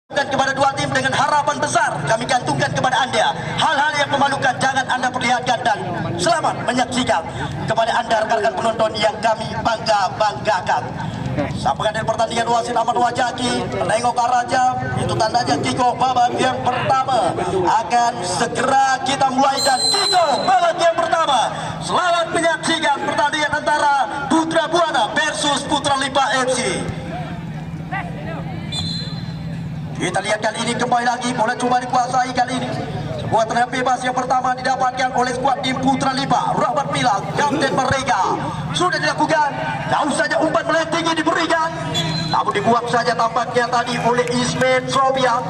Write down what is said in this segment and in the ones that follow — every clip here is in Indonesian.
Kepada dua tim dengan harapan besar kami gantungkan kepada Anda. Hal-hal yang memalukan jangan Anda perlihatkan dan selamat menyaksikan kepada Anda rekan-rekan penonton yang kami banggakan. Saat pengadil pertandingan wasit Ahmad Wajaki menengok ke arah jam, itu tandanya kick-off babak yang pertama akan segera kita mulai dan kick-off babak yang pertama. Selamat menyaksikan pertandingan antara Putra Buana versus Putra Lipa FC. Kita lihat kali ini kembali lagi bola coba dikuasai kali ini. Sebuah tendangan bebas yang pertama didapatkan oleh skuad tim Putra Lipa. Rahmat Milang, kapten mereka, sudah dilakukan. Jauh saja umpan melempar tinggi diberikan, namun dibuang saja tampaknya tadi oleh Ismet Sobian.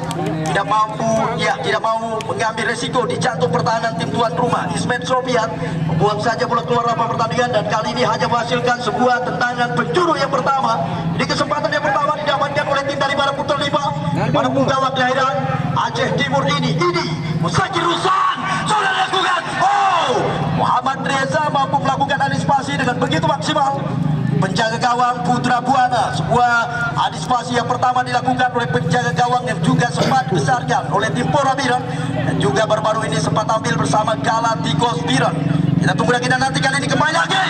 Tidak mau mengambil resiko di jantung pertahanan tim tuan rumah. Ismet Sobian membuang saja bola keluar lapangan pertandingan dan kali ini hanya menghasilkan sebuah tendangan penjuru yang pertama. Di kesempatan yang pertama didapatkan oleh tim dari Putra Lipa. Pada penggawa kelahiran Aceh Timur ini Musakir Ruslan sudah dilakukan. Muhammad Reza mampu melakukan antisipasi dengan begitu maksimal. Penjaga gawang Putra Buana, sebuah antisipasi yang pertama dilakukan oleh penjaga gawang yang juga sempat dibesarkan oleh tim Pora Biren dan juga baru-baru ini sempat tampil bersama Galacticos Biren. Kita tunggu lagi dan nanti kali ini kembali lagi.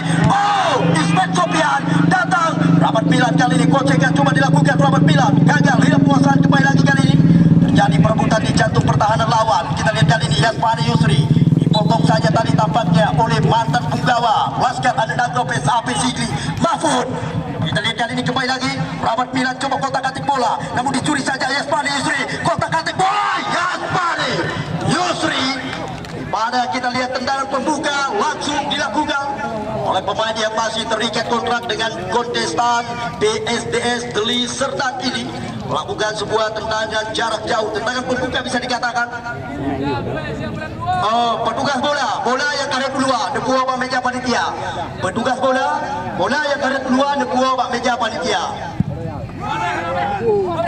Ismet Sopian datang. Rahmat Milan kali ini kocekan coba dilakukan. Rahmat Milan gagal, hilang penguasaan kembali lagi kali ini. Terjadi perebutan di jantung pertahanan lawan. Kita lihat kali ini Yasmani Yusri dipotong saja tadi tampaknya oleh mantan penggawa Laskar Adnan Lopez AP Sigli Mahfud. Kita lihat kali ini kembali lagi Rahmat Milan coba kotak-katik bola, namun dicuri saja Yasmani Yusri. Kotak-katik bola Yasmani Yusri. Pada kita lihat tendangan pembuka langsung dilakukan oleh pemain yang masih terikat kontrak dengan kontestan PSDS Deli Serdang ini, melakukan sebuah tendangan jarak jauh. Tendangan pembuka bisa dikatakan. Petugas bola yang karet keluar nepua bak meja panitia. Petugas bola yang karet keluar nepua bak meja panitia.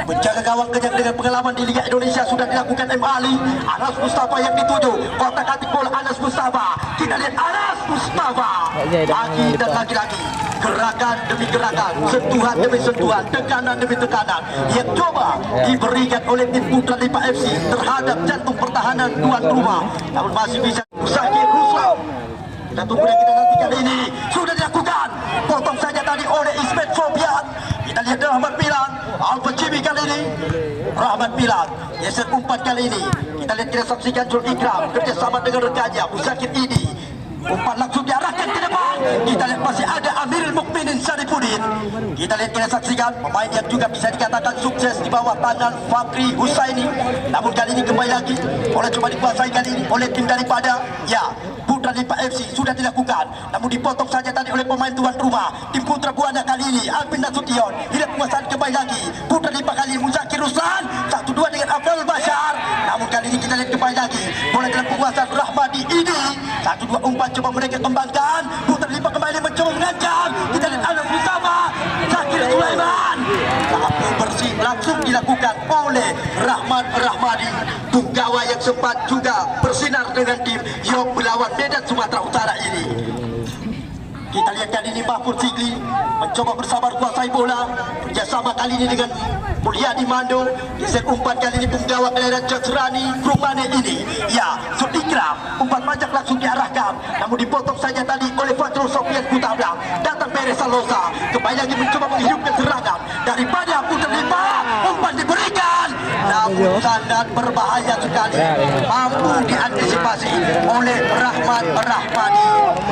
Penjaga gawang kenyang dengan pengalaman di Liga Indonesia sudah dilakukan M. Ali. Anas Mustafa yang dituju, kotak-katik bola Anas Mustafa. Kita lihat Anas Mustafa lagi dan lagi-lagi, gerakan demi gerakan, sentuhan demi sentuhan, tekanan demi tekanan yang coba diberikan oleh tim Putra Lipa FC terhadap jantung pertahanan tuan rumah, namun masih bisa Musakir Ruslan. Kita tunggu dan kita nanti kali ini sudah dilakukan, potong saja tadi oleh Ismet Sobian. Kita lihat Rahmat Milan, Alfa Cibi kali ini. Rahmat Milan, geser umpan kali ini. Kita lihat, kita saksikan Jul Ikram kerjasama dengan rekannya Musakir ini. Umpan langsung diarahkan ke depan. Kita lihat masih ada Amirul Mukminin Saripudin. Kita lihat, kita saksikan pemain yang juga bisa dikatakan sukses di bawah tangan Fakri Husaini. Namun kali ini kembali lagi oleh coba dikuasai kali ini oleh tim daripada Putra Lipa FC sudah dilakukan, namun dipotong saja tadi oleh pemain tuan rumah tim Putra Buana kali ini Alvin Nasution. Hilang penguasaan kembali lagi Putra Lipa kali ini Musakir Ruslan 1-2 dengan Abdul Bashar. Namun kali ini kita lihat kembali lagi bola dalam penguasaan Rahmadi ini 1-2 umpan coba mereka kembangkan. Putra Lipa kembali mencoba mengancam. Kita lihat Anas Mustafa, Zakir Sulaiman, tapi bersih langsung dilakukan oleh Rahmadi, punggawa yang sempat juga bersinar dengan tim yang melawan Medan Sumatera Utara ini. Kita lihat kali ini Mahfud Sigli mencoba bersabar kuasai bola, kerjasama kali ini dengan Mulyadi Mando. Geser umpan kali ini penggawa kelahiran Jazrani Krumane ini. Zul Ikram, umpan majak langsung diarahkan, namun dipotong saja tadi oleh Fajrul Sofian Kutablang. Datang Perez Salosa, kembali lagi mencoba menghidupkan serangan daripada Putra Lipa. Umpan diberikan, namun sangat berbahaya sekali, mampu diantisipasi oleh Rahmadi.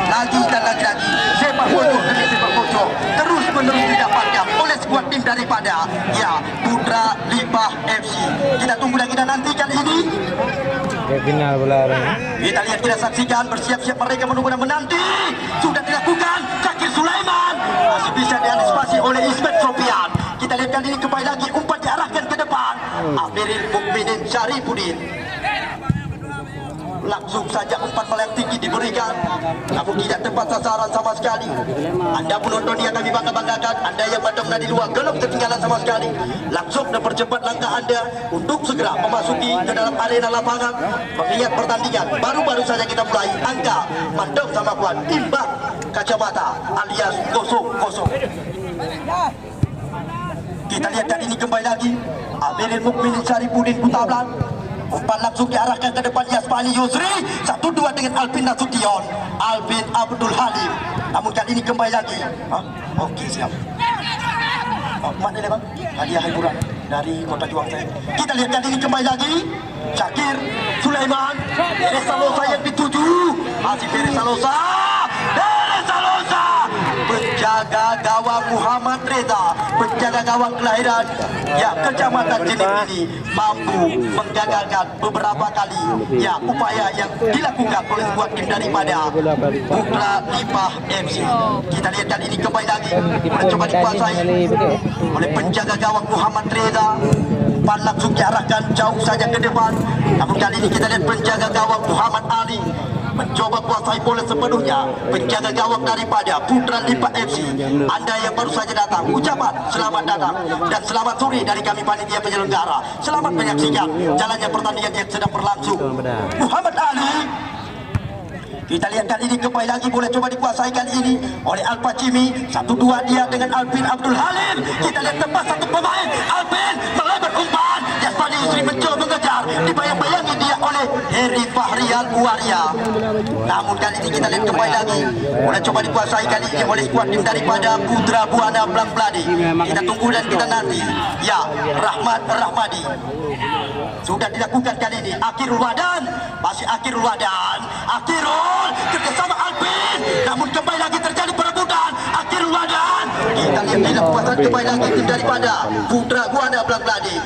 Lagi dan lagi-lagi sepak pojok demi sepak pojok terus-menerus didapatkan oleh skuad tim daripada Putra Lipa FC. Kita tunggu lagi dan nantikan ini final bola. Kita lihat, kita saksikan bersiap-siap mereka menunggu dan menanti. Sudah dilakukan Zakir Sulaiman, masih bisa diantisipasi oleh Ismet Sofian. Kita lihat kali ini kembali lagi umpan diarahkan ke depan Amirul Mukminin Saripudin. Langsung saja umpan melempar tinggi diberikan, namun tidak tepat sasaran sama sekali. Anda penonton yang kami banggakan, Anda yang mendengar di luar belum ketinggalan sama sekali. Langsung dan percepat langkah Anda untuk segera memasuki ke dalam arena lapangan. Mengingat pertandingan baru-baru saja kita mulai. Angka mandong sama kuat, imbang kacamata alias kosong-kosong. Kita lihat kali ini kembali lagi Amirul Mukminin Syarifuddin Kutablan. Umpan langsung diarahkan ke depan Yasmani Yusri. 1-2 dengan Alvin Nasution, Alvin Abdul Halim. Namun kali ini kembali lagi. Okey, siap. Mana dia bang? Hadiah hiburan dari Kota Juang saya. Kita lihat kali ini kembali lagi Syakir Sulaiman. Perez Salosa yang dituju. Masih Perez Salosa. Perez Salosa. Penjaga gawang Muhammad Reza, penjaga gawang kelahiran ya Kecamatan Jenim ini mampu menggagalkan beberapa kali ya upaya yang dilakukan oleh skuad tim daripada Putra Lipah FC. Kita lihat kali ini kembali lagi mencoba dikuasai oleh penjaga gawang Muhammad Reza. Umpan langsung diarahkan jauh saja ke depan. Namun kali ini kita lihat penjaga gawang Muhammad Ali mencoba kuasai bola sepenuhnya. Penjaga gawang daripada Putra Lipah FC, anda yang baru saja datang, ucapan selamat datang dan selamat sore dari kami panitia penyelenggara. Selamat menyaksikan jalannya pertandingan yang sedang berlangsung. Muhammad Ali. Kita lihat kali ini kembali lagi boleh coba dikuasai kali ini oleh Al-Pacimi. 1-2 dia dengan Alvin Abdul Halim. Kita lihat tempat satu pemain Alvin melebar umpan. Yasmani Yusri mencoba mengejar, dibayang-bayangi dia oleh Heri Fahrial Waria. Namun kali ini kita lihat kembali lagi boleh coba dikuasai kali ini oleh skuad tim daripada Putra Buana Blang Bladi. Kita tunggu dan kita nanti. Ya, Rahmat Rahmadi sudah dilakukan kali ini. Akhirul Wadan, masih Akhirul Wadan. Akhirul kerjasama Alvin, namun kembali lagi terjadi perebutan. Akhirul Wadan. Kita lihat dilakukan kembali lagi tim daripada Putra Buana Blang Bladi.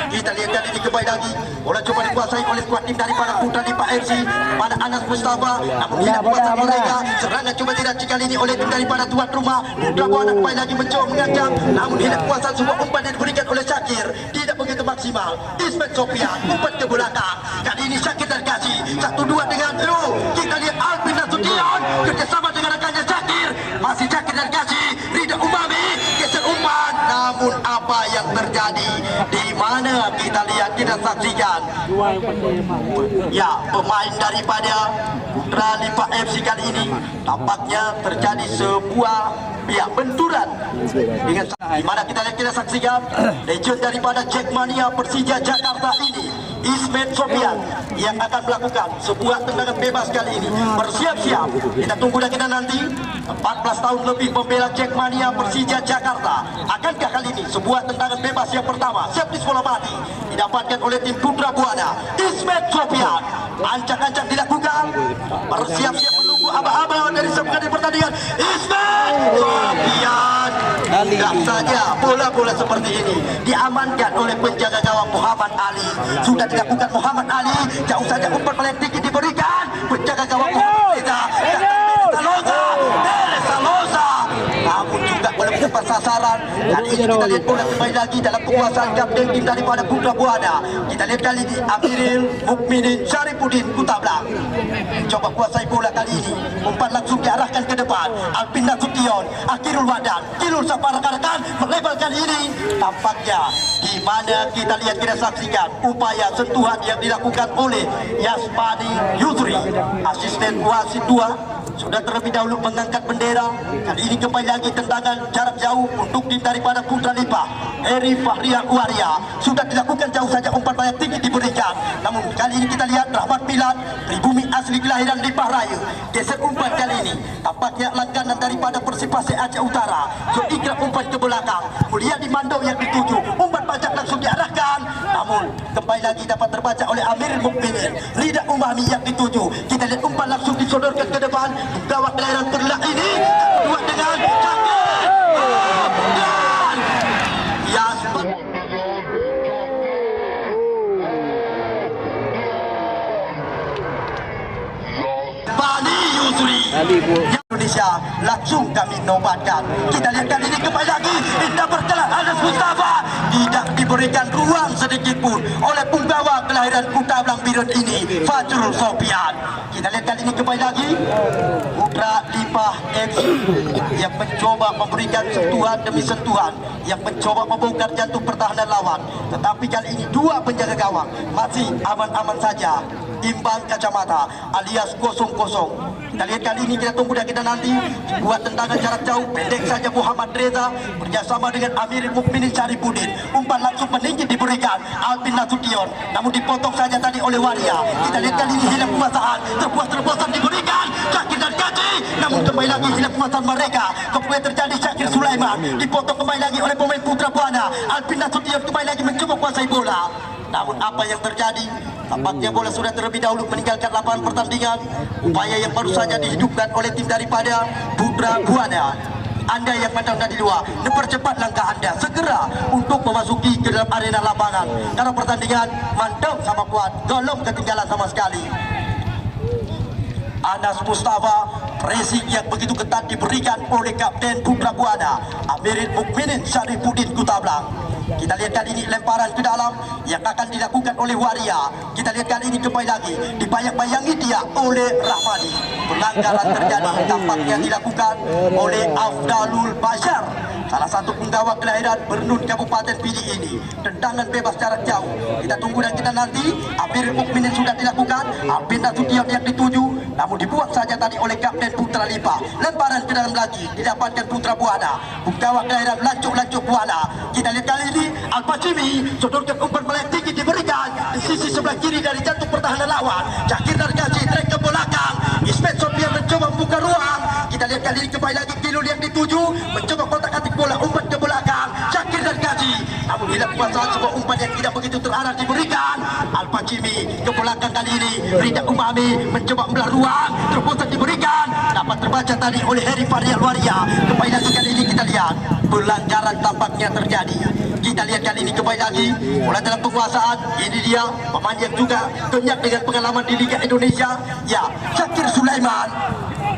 Kita lihat kali ini kembali lagi bola coba dikuasai oleh skuad tim daripada Putra Lipah FC. Pada Anas Mustafa, namun tidak kuasa mereka. Serangan coba diracik kali ini oleh tim daripada tuan rumah Putra Buana. Kembali lagi mencoba mengancam, namun tidak kuasa sebuah umpan yang diberikan oleh Syakir tidak begitu maksimal. Ismet Sofian umpan ke belakang. Kali ini Syakir terkasih 1-2 dengan kita lihat Alvin Nasution kerjasama dengan rekannya Syakir. Masih Syakir terkasih Rida Umami geser umpan. Namun apa yang terjadi? Di mana kita lihat, kita saksikan ya pemain daripada Putra Lipah FC kali ini tampaknya terjadi sebuah ya benturan dengan di mana kita lihat, kita saksikan legend daripada Jackmania Persija Jakarta ini Ismet Sofian yang akan melakukan sebuah tendangan bebas kali ini. Bersiap-siap, kita tunggu dan kita nanti. 14 tahun lebih membela Jackmania Persija Jakarta. Akankah kali ini sebuah tendangan bebas yang pertama siap disekolah mati didapatkan oleh tim Putra Buana? Ismet Sofian, ancang-ancang dilakukan. Bersiap-siap menunggu aba-aba dari sebagian pertandingan. Ismet Sofian, tidak saja bola-bola seperti ini diamankan oleh penjaga gawang Muhammad Ali. Sudah dilakukan Muhammad Ali, jauh saja umpan paling tinggi diberikan penjaga gawang Muhammad Reza. Namun juga boleh mendapat sasaran. Kali ini kita lihat bola kembali lagi dalam kekuasaan kapten tim daripada Putra Buana. Kita lihat kali ini Amirul Mukminin Syarifuddin Kutablan coba kuasai bola kali ini. Umpan langsung diarahkan ke depan. Alvin Nasution, Akhirul Wadan, Kilur Sapa rekan-rekan melebar kali ini. Tampaknya di mana kita lihat, kita saksikan upaya sentuhan yang dilakukan oleh Yasmani Yusri. Asisten wasit 2 sudah terlebih dahulu mengangkat bendera. Kali ini kembali lagi tendangan jarak jauh untuk tim daripada Putra Lipah. Heri Fahrial Waria sudah dilakukan jauh saja, umpan banyak tinggi diberikan. Namun kali ini kita lihat Rahmat Pilat, pribumi asli kelahiran Lipah Raya, geser umpan kali ini. Tampaknya langganan daripada Persipase Aceh Utara. Ikram umpan ke belakang. Mulia di Mando yang dituju. Umpan pajak langsung diarahkan. Namun kembali lagi dapat terbaca oleh Amirul Mukminin Rida Umami yang dituju. Kita lihat umpan langsung disodorkan ke depan. Gawang kelahiran terlak ini buat dengan Syakir dan Yasman Bani Yusri Indonesia langsung kami nobatkan. Kita lihat kali ini kembali lagi indah berjalan Anas Mustafa tidak diberikan ruang sedikit pun oleh punggawa kelahiran Kuta Blang Birun ini Fajrul Sofian. Kita lihat kali ini kembali lagi Putra Lipah FC yang mencoba memberikan sentuhan demi sentuhan, yang mencoba membongkar jantung pertahanan lawan. Tetapi kali ini dua penjaga gawang masih aman-aman saja, imbang kacamata alias 0-0. Kita lihat kali ini, kita tunggu dan kita nanti. Buat tendangan jarak jauh pendek saja Muhammad Reza bekerjasama dengan Amirul Mukminin Syarifuddin. Umpan langsung meninggi diberikan Alvin Nasution, namun dipotong saja tadi oleh Waria. Kita lihat kali ini hilang penguasaan, terobosan diberikan Syakir dan Gaji, namun kembali lagi hilang penguasaan mereka. Kemudian terjadi Syakir Sulaiman, dipotong kembali lagi oleh pemain Putra Buana. Alvin Nasution kembali lagi mencoba kuasai bola, namun apa yang terjadi? Tampaknya bola sudah terlebih dahulu meninggalkan lapangan pertandingan. Upaya yang baru saja dihidupkan oleh tim daripada Putra Buana. Anda yang pandang dari luar, percepat langkah Anda segera untuk memasuki ke dalam arena lapangan, karena pertandingan mantap sama kuat, belum ketinggalan sama sekali. Anas Mustafa, pressing yang begitu ketat diberikan oleh Kapten Putra Buana Amirul Mukminin Syarifuddin Kutablang. Kita lihat kali ini lemparan ke dalam yang akan dilakukan oleh Waria. Kita lihat kali ini kembali lagi dibayang-bayangi dia oleh Rahmadi. Pelanggaran terjadi tampaknya dilakukan oleh Afdalul Bashar, salah satu penggawa kelahiran Bernun Kabupaten Pidi ini. Tendangan bebas jarak jauh. Kita tunggu dan kita nanti. Amirul Mukminin sudah dilakukan. Alvin Nasution yang dituju, namun dibuang saja tadi oleh Kapten Putra Lipa. Lemparan ke dalam lagi didapatkan Putra Buana, penggawa kelahiran Lancuk Buana. Kita lihat kali ini Al-Pacimi sodorkan umpan melayang tinggi diberikan di sisi sebelah kiri dari jantung pertahanan lawan. Syakir Dargaji trek ke belakang. Ismet Sofian mencoba membuka ruang. Kita lihat kali ini kembali lagi Kilul yang dituju, mencoba kotak-atik bola, umpan ke belakang. Syakir Dargaji, namun hilang kuasa, sebuah umpan yang tidak begitu terarah diberikan. Al-Pacimi ke belakang kali ini. Rida Umami mencoba membelah ruang, terobosan diberikan, dapat terbaca tadi oleh Heri Farial Waria. Kembali lagi kali ini kita lihat pelanggaran tampaknya terjadi. Kita lihat kali ini kembali lagi bola dalam penguasaan. Ini dia pemain yang juga banyak dengan pengalaman di Liga Indonesia, ya, Syakir Sulaiman,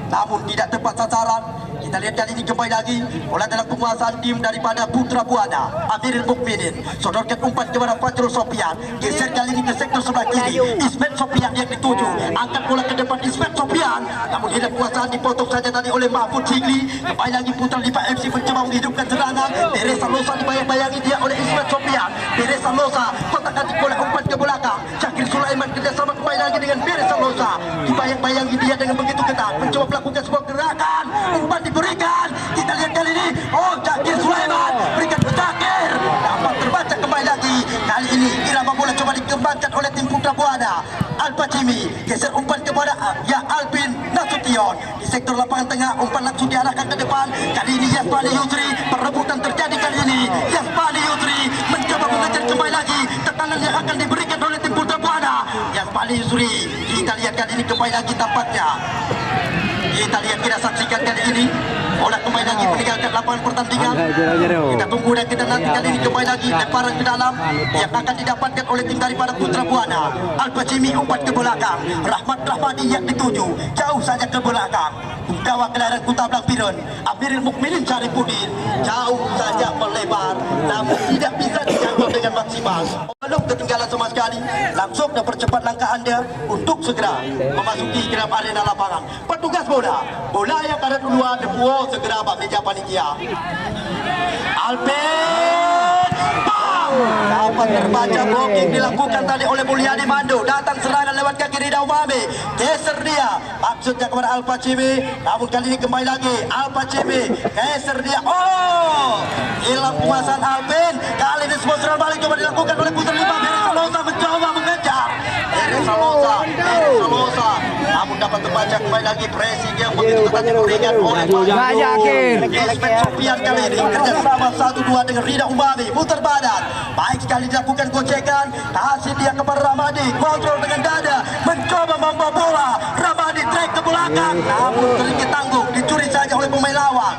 namun tidak tepat sasaran. Kita lihat kali ini kembali lagi bola dalam penguasaan tim daripada Putra Buana Amirul Mukminin. Sodorkan umpan kepada Fajrul Sofian, geser kali ini ke sektor sebelah kiri. Ismet Sofian yang dituju, angkat bola ke depan Ismet Sofian, namun hilang kuasaan, dipotong saja tadi oleh Mahfud Sigli. Kembali lagi Putra Lipa FC mencoba menghidupkan serangan. Teresa Losa dibayang-bayangi dia oleh Ismet Sofian. Teresa Losa kotak-atik bola, umpan ke belakang. Syakir Sulaiman kerjasama kembali lagi dengan Teresa Losa, dibayang-bayangi dia dengan begitu ketat, mencoba melakukan sebuah gerakan, umpan diberikan. Kita lihat kali ini, oh, Syakir Sulaiman berikan ke Syakir, dapat terbaca kembali lagi. Kali ini irama bola coba dikembangkan oleh tim Putra Buana. Al-Pacimi geser umpan kepada Alvin Nasution di sektor lapangan tengah, umpan langsung diarahkan ke depan. Kali ini Yasmani Yusri, perebutan terjadi kali ini. Yasmani Yusri mencoba mengejar kembali lagi tekanan yang akan diberikan oleh tim Putra Buana. Yasmani Yusri, kita lihat kali ini kembali lagi tampaknya. Kita lihat, kita saksikan kali ini bola kembali lagi meninggalkan lapangan pertandingan. Kita tunggu dan kita nanti kali ini kembali lagi lemparan ke dalam yang akan didapatkan oleh tim daripada Putra Buana. Al-Pacimi umpan ke belakang, Rahmat Rahmadi yang dituju, jauh saja ke belakang. Penggawa kelahiran Kutablang Pirun Amirul Mukminin Syarifuddin, jauh saja melebar, namun tidak bisa dijangkau dengan maksimal. Belum ketinggalan sama sekali. Langsung dan percepat langkah Anda untuk segera memasuki ke dalam arena lapangan. Petugas bola yang ada duluan, Depuo segera bak meja panitia. Alvin, dapat terbaca blocking dilakukan tadi oleh Mulyadi Mando. Datang serangan lewat kaki Rida Umami, geser dia maksudnya kepada Al-Pacimi, namun kali ini kembali lagi Al-Pacimi geser dia. Oh, hilang penguasaan Alvin. Kali ini semua serangan balik coba dilakukan oleh Putra Lipa. Teresa Losa mencoba mengejar. Teresa Losa, namun dapat terbaca kembali lagi pressing yang begitu ketat diberikan oleh Ismet Sofian. Kali ini kerjasama 1-2 dengan Rida Umami, muter badan, baik sekali dilakukan gocekan, kasih dia kepada Ramadi, kontrol dengan dada, mencoba membawa bola. Ramadi trek ke belakang, namun sedikit tanggung, dicuri saja oleh pemain lawan.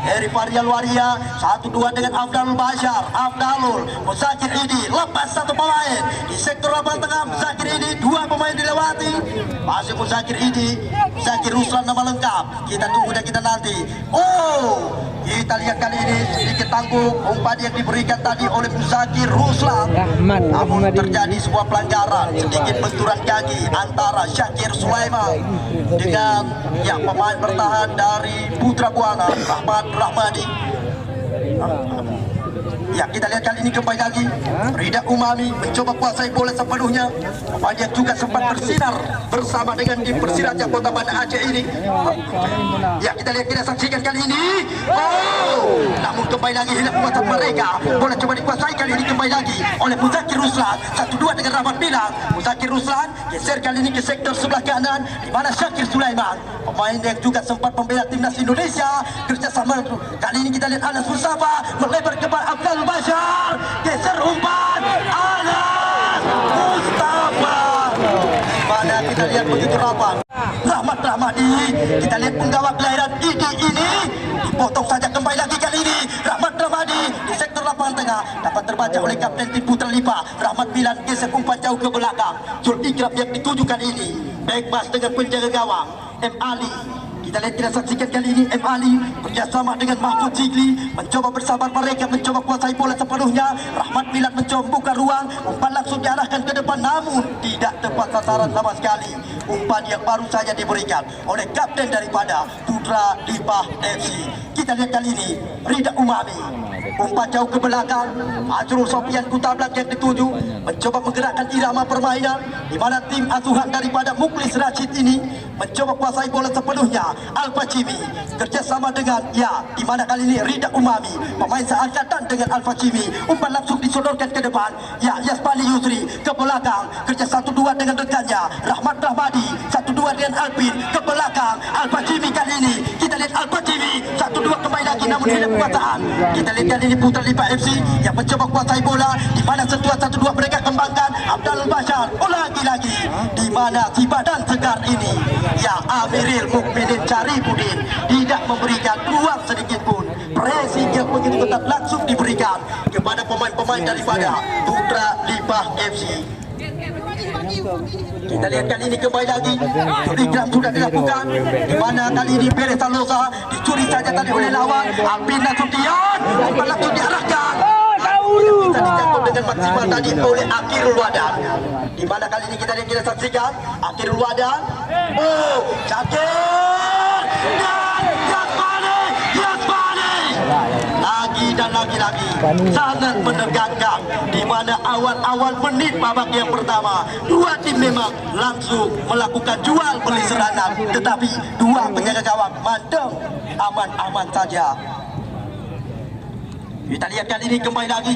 Heri Farial Waria 1-2 dengan Afdalul Bashar. Afdalul Musakir Idi lepas satu pemain di sektor lapangan tengah. Musakir Idi, dua pemain dilewati, masih Musakir Idi, Zakir Ruslan nama lengkap. Kita tunggu dan kita nanti. Oh, kita lihat kali ini sedikit tanggung umpan yang diberikan tadi oleh Zakir Ruslan, namun terjadi sebuah pelanggaran, sedikit benturan kaki antara Syakir Sulaiman dengan yang pemain bertahan dari Putra Buana Rahmat Rahmadi. Ya, kita lihat kali ini kembali lagi Rida Umami mencoba kuasai bola sepenuhnya. Dia juga sempat bersinar bersama dengan tim Persiraja Kota Banda Aceh ini. Ya, kita saksikan kali ini. Oh, namun kembali lagi hilang kuasa mereka. Bola coba dikuasai kali ini kembali lagi oleh Muzakir Ruslan. 1-2 dengan Rahmat Bilang. Muzakir Ruslan geser kali ini ke sektor sebelah kanan, di mana Syakir Sulaiman, pemain yang juga sempat membela timnas Indonesia, kerjasama. Kali ini kita lihat Anas Mustafa melebar ke Abdul Bashar, geser umpan Anas Mustafa, mana kita lihat begitu rapat Rahmat Rahmadi. Kita lihat penggawa kelahiran Idi ini dipotong saja kembali lagi kali ini Rahmat Rahmadi di sektor lapangan tengah, dapat terbaca oleh Kapten tim Putra Lipa. Rahmat Bilan geser umpan jauh ke belakang. Zul Ikrab yang ditujukan ini back pass dengan penjaga gawang M. Ali. Kita saksikan kali ini M. Ali bekerjasama dengan Mahfud Zikri mencoba bersabar mereka, mencoba kuasai bola sepenuhnya. Rahmat Bilan mencoba buka ruang, umpan langsung diarahkan ke depan namun tidak tepat sasaran sama sekali. Umpan yang baru saja diberikan oleh kapten daripada Putra Lipa FC. Kita lihat kali ini Rida Umami, umpan jauh ke belakang. Azrul Sofian Kutablak yang dituju mencoba menggerakkan irama permainan, di mana tim asuhan daripada Muklis Rashid ini mencoba kuasai bola sepenuhnya. Alfa Cimi kerjasama dengan di mana kali ini Rida Umami, pemain seangkatan dengan Alfa Cimi. Umpan langsung disodorkan ke depan. Yasbali Yusri ke belakang, kerja 1-2 dengan rekannya Rahmat Rahmadi, 1-2 dengan Alpin ke belakang. Alfa Cimi kali ini kita lihat Alfa Cimi 1-2 kembali lagi namun tidak kekuasaan. Kita lihat kali ini Putra Lipa FC yang mencoba kuasai bola, di mana sentuhan 1-2 mereka kembangkan. Abdul Bashar lagi-lagi di mana si badan segar ini Amiril Mukminin Caribudin tidak memberikan ruang sedikit pun. Pressing yang begitu ketat langsung diberikan kepada pemain-pemain daripada Putra Lipa FC. Kita lihat kali ini kembali lagi Ikram sudah dilakukan, di mana kali ini Perez Salosa dicuri saja tadi oleh lawan. Alvin Nasution umpan langsung diarahkan, bisa dijangkau dengan maksimal tadi oleh Akhirul Wadan, di mana kali ini kita saksikan Akhirul Wadan. Oh, Syakir dan Yasbani lagi dan lagi sangat menegangkan, di mana awal-awal menit babak yang pertama dua tim memang langsung melakukan jual beli serangan, tetapi dua penjaga gawang mantap aman-aman saja. Kita lihat kali ini kembali lagi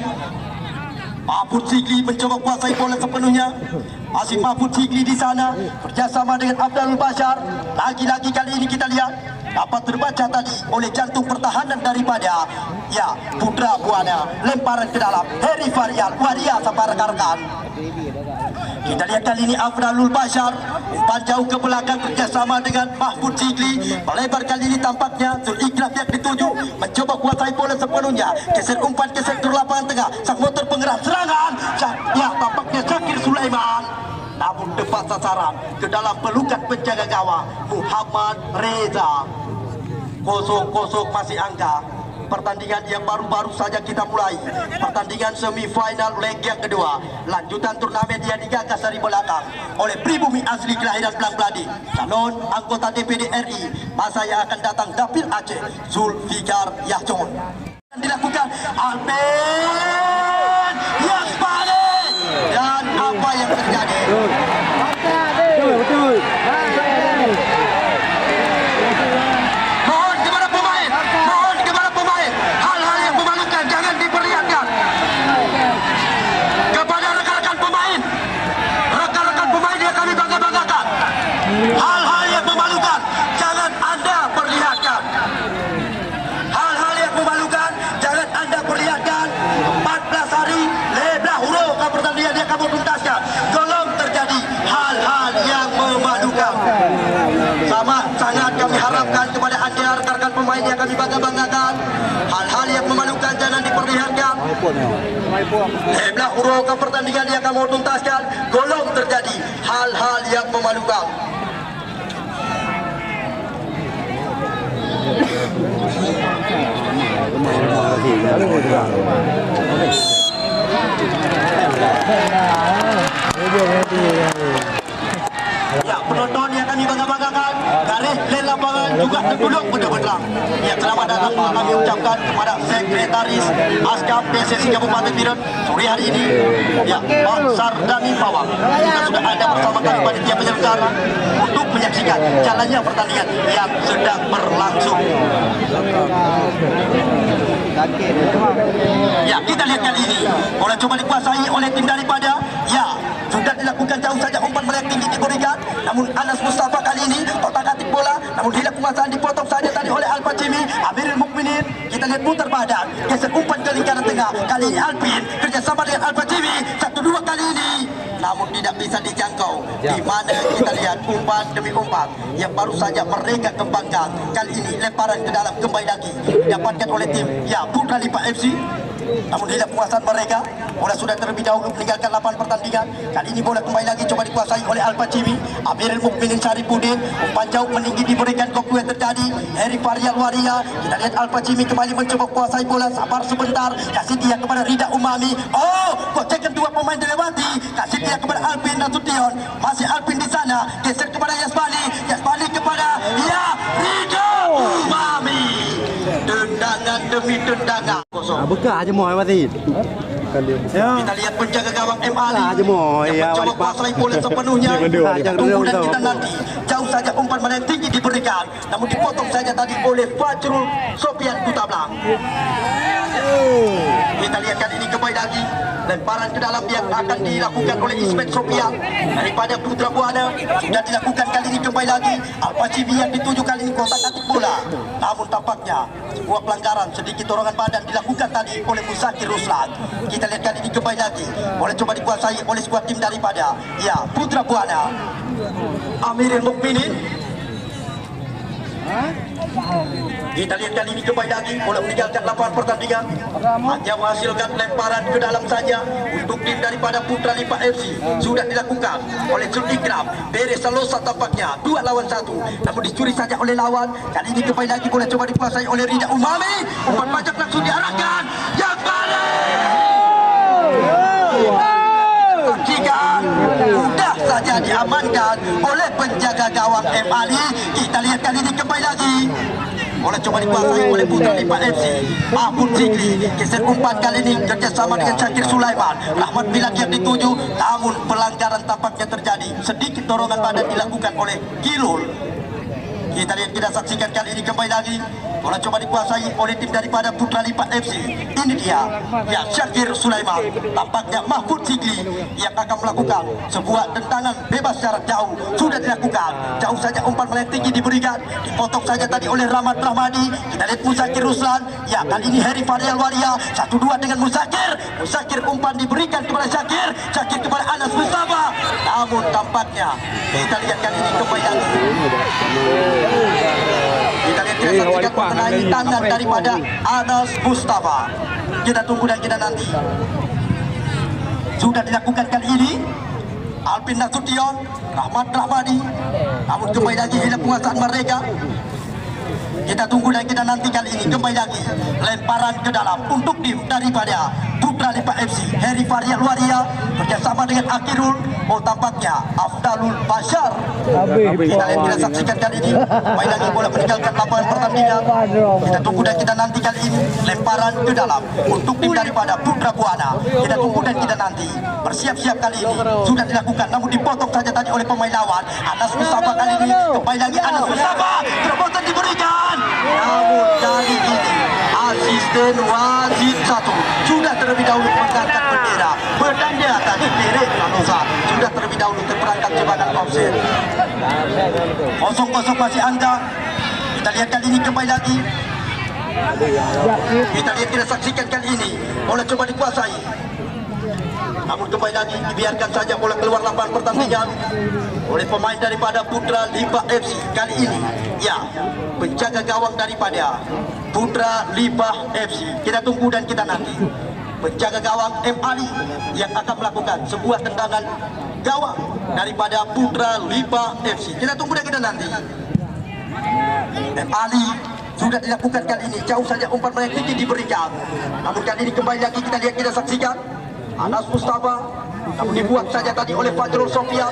Mahfud Zikri mencoba kuasai bola sepenuhnya. Masih Mahfud Zikri di sana kerjasama dengan Abdul Bashar. Lagi-lagi kali ini kita lihat dapat terbaca tadi oleh jantung pertahanan daripada Putra Buana. Lemparan ke dalam Heri Varian Waria sama rekan-rekan. Kita lihat kali ini Abdul Bashar umpan jauh ke belakang kerjasama dengan Mahfud Zikri. Melebar kali ini tampaknya Zul Ikrab yang dituju mencoba kuasai bola sepenuhnya. Geser umpan ke sektor lapangan tengah. Sang motor penggerak serangan. Tampaknya Syakir Sulaiman, namun tepat sasaran ke dalam pelukan penjaga gawang Muhammad Reza. 0-0 masih angka. Pertandingan yang baru-baru saja kita mulai, pertandingan semifinal leg yang kedua. Lanjutan turnamen yang digagas dari belakang oleh pribumi asli kelahiran Blang Bladi, calon anggota DPD RI masa yang akan datang Dapil Aceh, Zulfikar Yahjon. Dilakukan Alvin Yasbani, dan apa yang terjadi? Betul. Mohon kepada pemain, hal-hal yang memalukan jangan diperlihatkan kepada rekan-rekan pemain. Rekan-rekan pemain yang kami bangga-banggakan, hal-hal yang memalukan jangan Anda perlihatkan. Hal-hal yang memalukan jangan Anda perlihatkan. 14 hari leblah huruf pertandingan yang kamu tuntaskan, tolong terjadi hal-hal yang memalukan. Sangat kami harapkan kepada Anda rekan-rekan pemain yang kami bangga-banggakan, hal-hal yang memalukan jangan diperlihatkan. Leblah huruf pertandingan yang kamu tuntaskan, tolong terjadi hal-hal yang memalukan. Ya, penonton yang kami bangga-banggakan, garis len lapangan dan juga tertulung benar-benar. Ya, selamat datang kami ucapkan kepada Sekretaris Askam PSSI Kabupaten Biren sore hari ini. Ya, Pak Sardani Pawang kita sudah ada bersama kami panitia penyelenggara untuk menyaksikan jalannya pertandingan yang sedang berlangsung. Ya, kita lihat kali ini bola coba dikuasai oleh tim daripada sudah dilakukan jauh saja umpan melihat tinggi diberikan, namun Anas Mustafa kali ini otak-atik bola, namun hilang penguasaan dipotong saja tadi oleh Al-Fajimi. Amirul Mukminin kita lihat putar badan, geser umpan ke lingkaran tengah, kali ini Alpin kerjasama dengan Al-Fajimi 1-2 kali ini, namun tidak bisa dijangkau. Di mana kita lihat umpan demi umpan yang baru saja mereka kembangkan, kali ini lemparan ke dalam kembali lagi didapatkan oleh tim Putra Lipa FC. Namun hilang penguasaan mereka, bola sudah terlebih dahulu meninggalkan lapangan pertandingan. Kali ini bola kembali lagi coba dikuasai oleh Al-Fajimi. Amirul Mukminin Syarifuddin, umpan jauh meninggi diberikan, koku yang terjadi Heri Faryal Waria. Kita lihat Al-Fajimi kembali mencoba kuasai bola, sabar sebentar, kasih dia kepada Rida Umami. Gocekan dua pemain dilewati, kasih dia kepada Alvin Nasution. Masih Alvin di sana, geser kepada Yasmani kepada Rida Umami. Tendangan demi tendangan. Bekah aja mau mati. Kita lihat penjaga gawang M. Ali yang mencoba kuasai bola sepenuhnya. Tunggu dan kita nanti. Jauh saja umpan mana yang tinggi diberikan, namun dipotong saja tadi oleh Fajrul Sofian Kutablang. Kita lihat kali ini kembali lagi lemparan ke dalam yang akan dilakukan oleh Ismet Sofian daripada Putra Buana. Sudah dilakukan kali ini kembali lagi. Al-Fajimi yang dituju kali ini kotak-atik bola, namun tampaknya sebuah pelanggaran sedikit dorongan badan dilakukan tadi oleh Musakir Ruslan. Kita lihat kali ini kembali lagi boleh coba dikuasai oleh skuad tim daripada Putra Buana. Amirul Mukminin. Kita lihat kali ini kembali lagi bola meninggalkan lapangan pertandingan, hanya menghasilkan lemparan ke dalam saja untuk tim daripada Putra Lipa FC. Sudah dilakukan oleh Zulfikram Beres Salosa, tampaknya 2 lawan 1, namun dicuri saja oleh lawan. Kali ini kembali lagi bola coba dikuasai oleh Rida Umami, umpan pajak langsung diarahkan yang balik. Mudah saja diamankan oleh penjaga gawang M. Ali. Kita lihat kali ini kembali lagi bola coba dikuasai oleh Putra Lipa FC. Mahmud Zikri geser umpan kali ini kerjasama dengan Syakir Sulaiman. Rahmat Bilal yang dituju, namun pelanggaran tampaknya terjadi. Sedikit dorongan badan dilakukan oleh Kilul. Kita lihat, kita saksikan kali ini kembali lagi bola coba dikuasai oleh tim daripada Putra Lipa FC. Ini dia Syakir Sulaiman. Tampaknya Mahmud Zikri yang akan melakukan sebuah tendangan bebas jarak jauh. Sudah dilakukan, jauh saja umpan melihat tinggi diberikan, dipotong saja tadi oleh Rahmat Rahmadi. Kita lihat Musakir Ruslan, kali ini Heri Faryal Waria 1-2 dengan Musakir umpan diberikan kepada Syakir kepada Anas Mustafa, namun tampaknya kita lihat kali ini kembali lagi kita lihat, kita saksikan mengenai tangan daripada Anas Mustafa. Kita tunggu dan kita nanti. Sudah dilakukan kali ini Alvin Nasution, Rahmat Rahmadi, namun kembali lagi hilang penguasaan mereka. Kita tunggu dan kita nanti kali ini kembali lagi lemparan ke dalam untuk tim daripada Putra Lipa FC. Heri Faryal Waria bersama dengan Akirul, tampaknya Afdalul Bashar. Kita lihat, kita saksikan kali ini kembali lagi bola meninggalkan lapangan pertandingan. Kita tunggu dan kita nanti kali ini lemparan ke dalam untuk tim daripada Putra Buana. Kita tunggu dan kita nanti. Bersiap-siap kali ini sudah dilakukan, namun dipotong saja tadi oleh pemain lawan. Anas Mustafa kali ini kembali lagi Anas Mustafa, terobosan diberikan, namun kali ini asisten wasit 1 sudah terlebih dahulu mengangkat bendera. Bendera tadi Beres Salosa sudah terlebih dahulu terperangkap jebakan offset. 0-0 masih angka. Kita lihat kali ini kembali lagi. Kita lihat, kita saksikan kali ini bola coba dikuasai, namun kembali lagi dibiarkan saja bola keluar lapangan pertandingan oleh pemain daripada Putra Lipa FC. Kali ini penjaga gawang daripada Putra Lipa FC. Kita tunggu dan kita nanti. Penjaga gawang M. Ali yang akan melakukan sebuah tendangan gawang daripada Putra Lipa FC. Kita tunggu dan kita nanti. M. Ali sudah dilakukan kali ini, jauh saja umpan mereka tinggi diberikan, namun kali ini kembali lagi kita lihat, kita saksikan Anas Mustafa, namun dibuat saja tadi oleh Fajrul Sofian.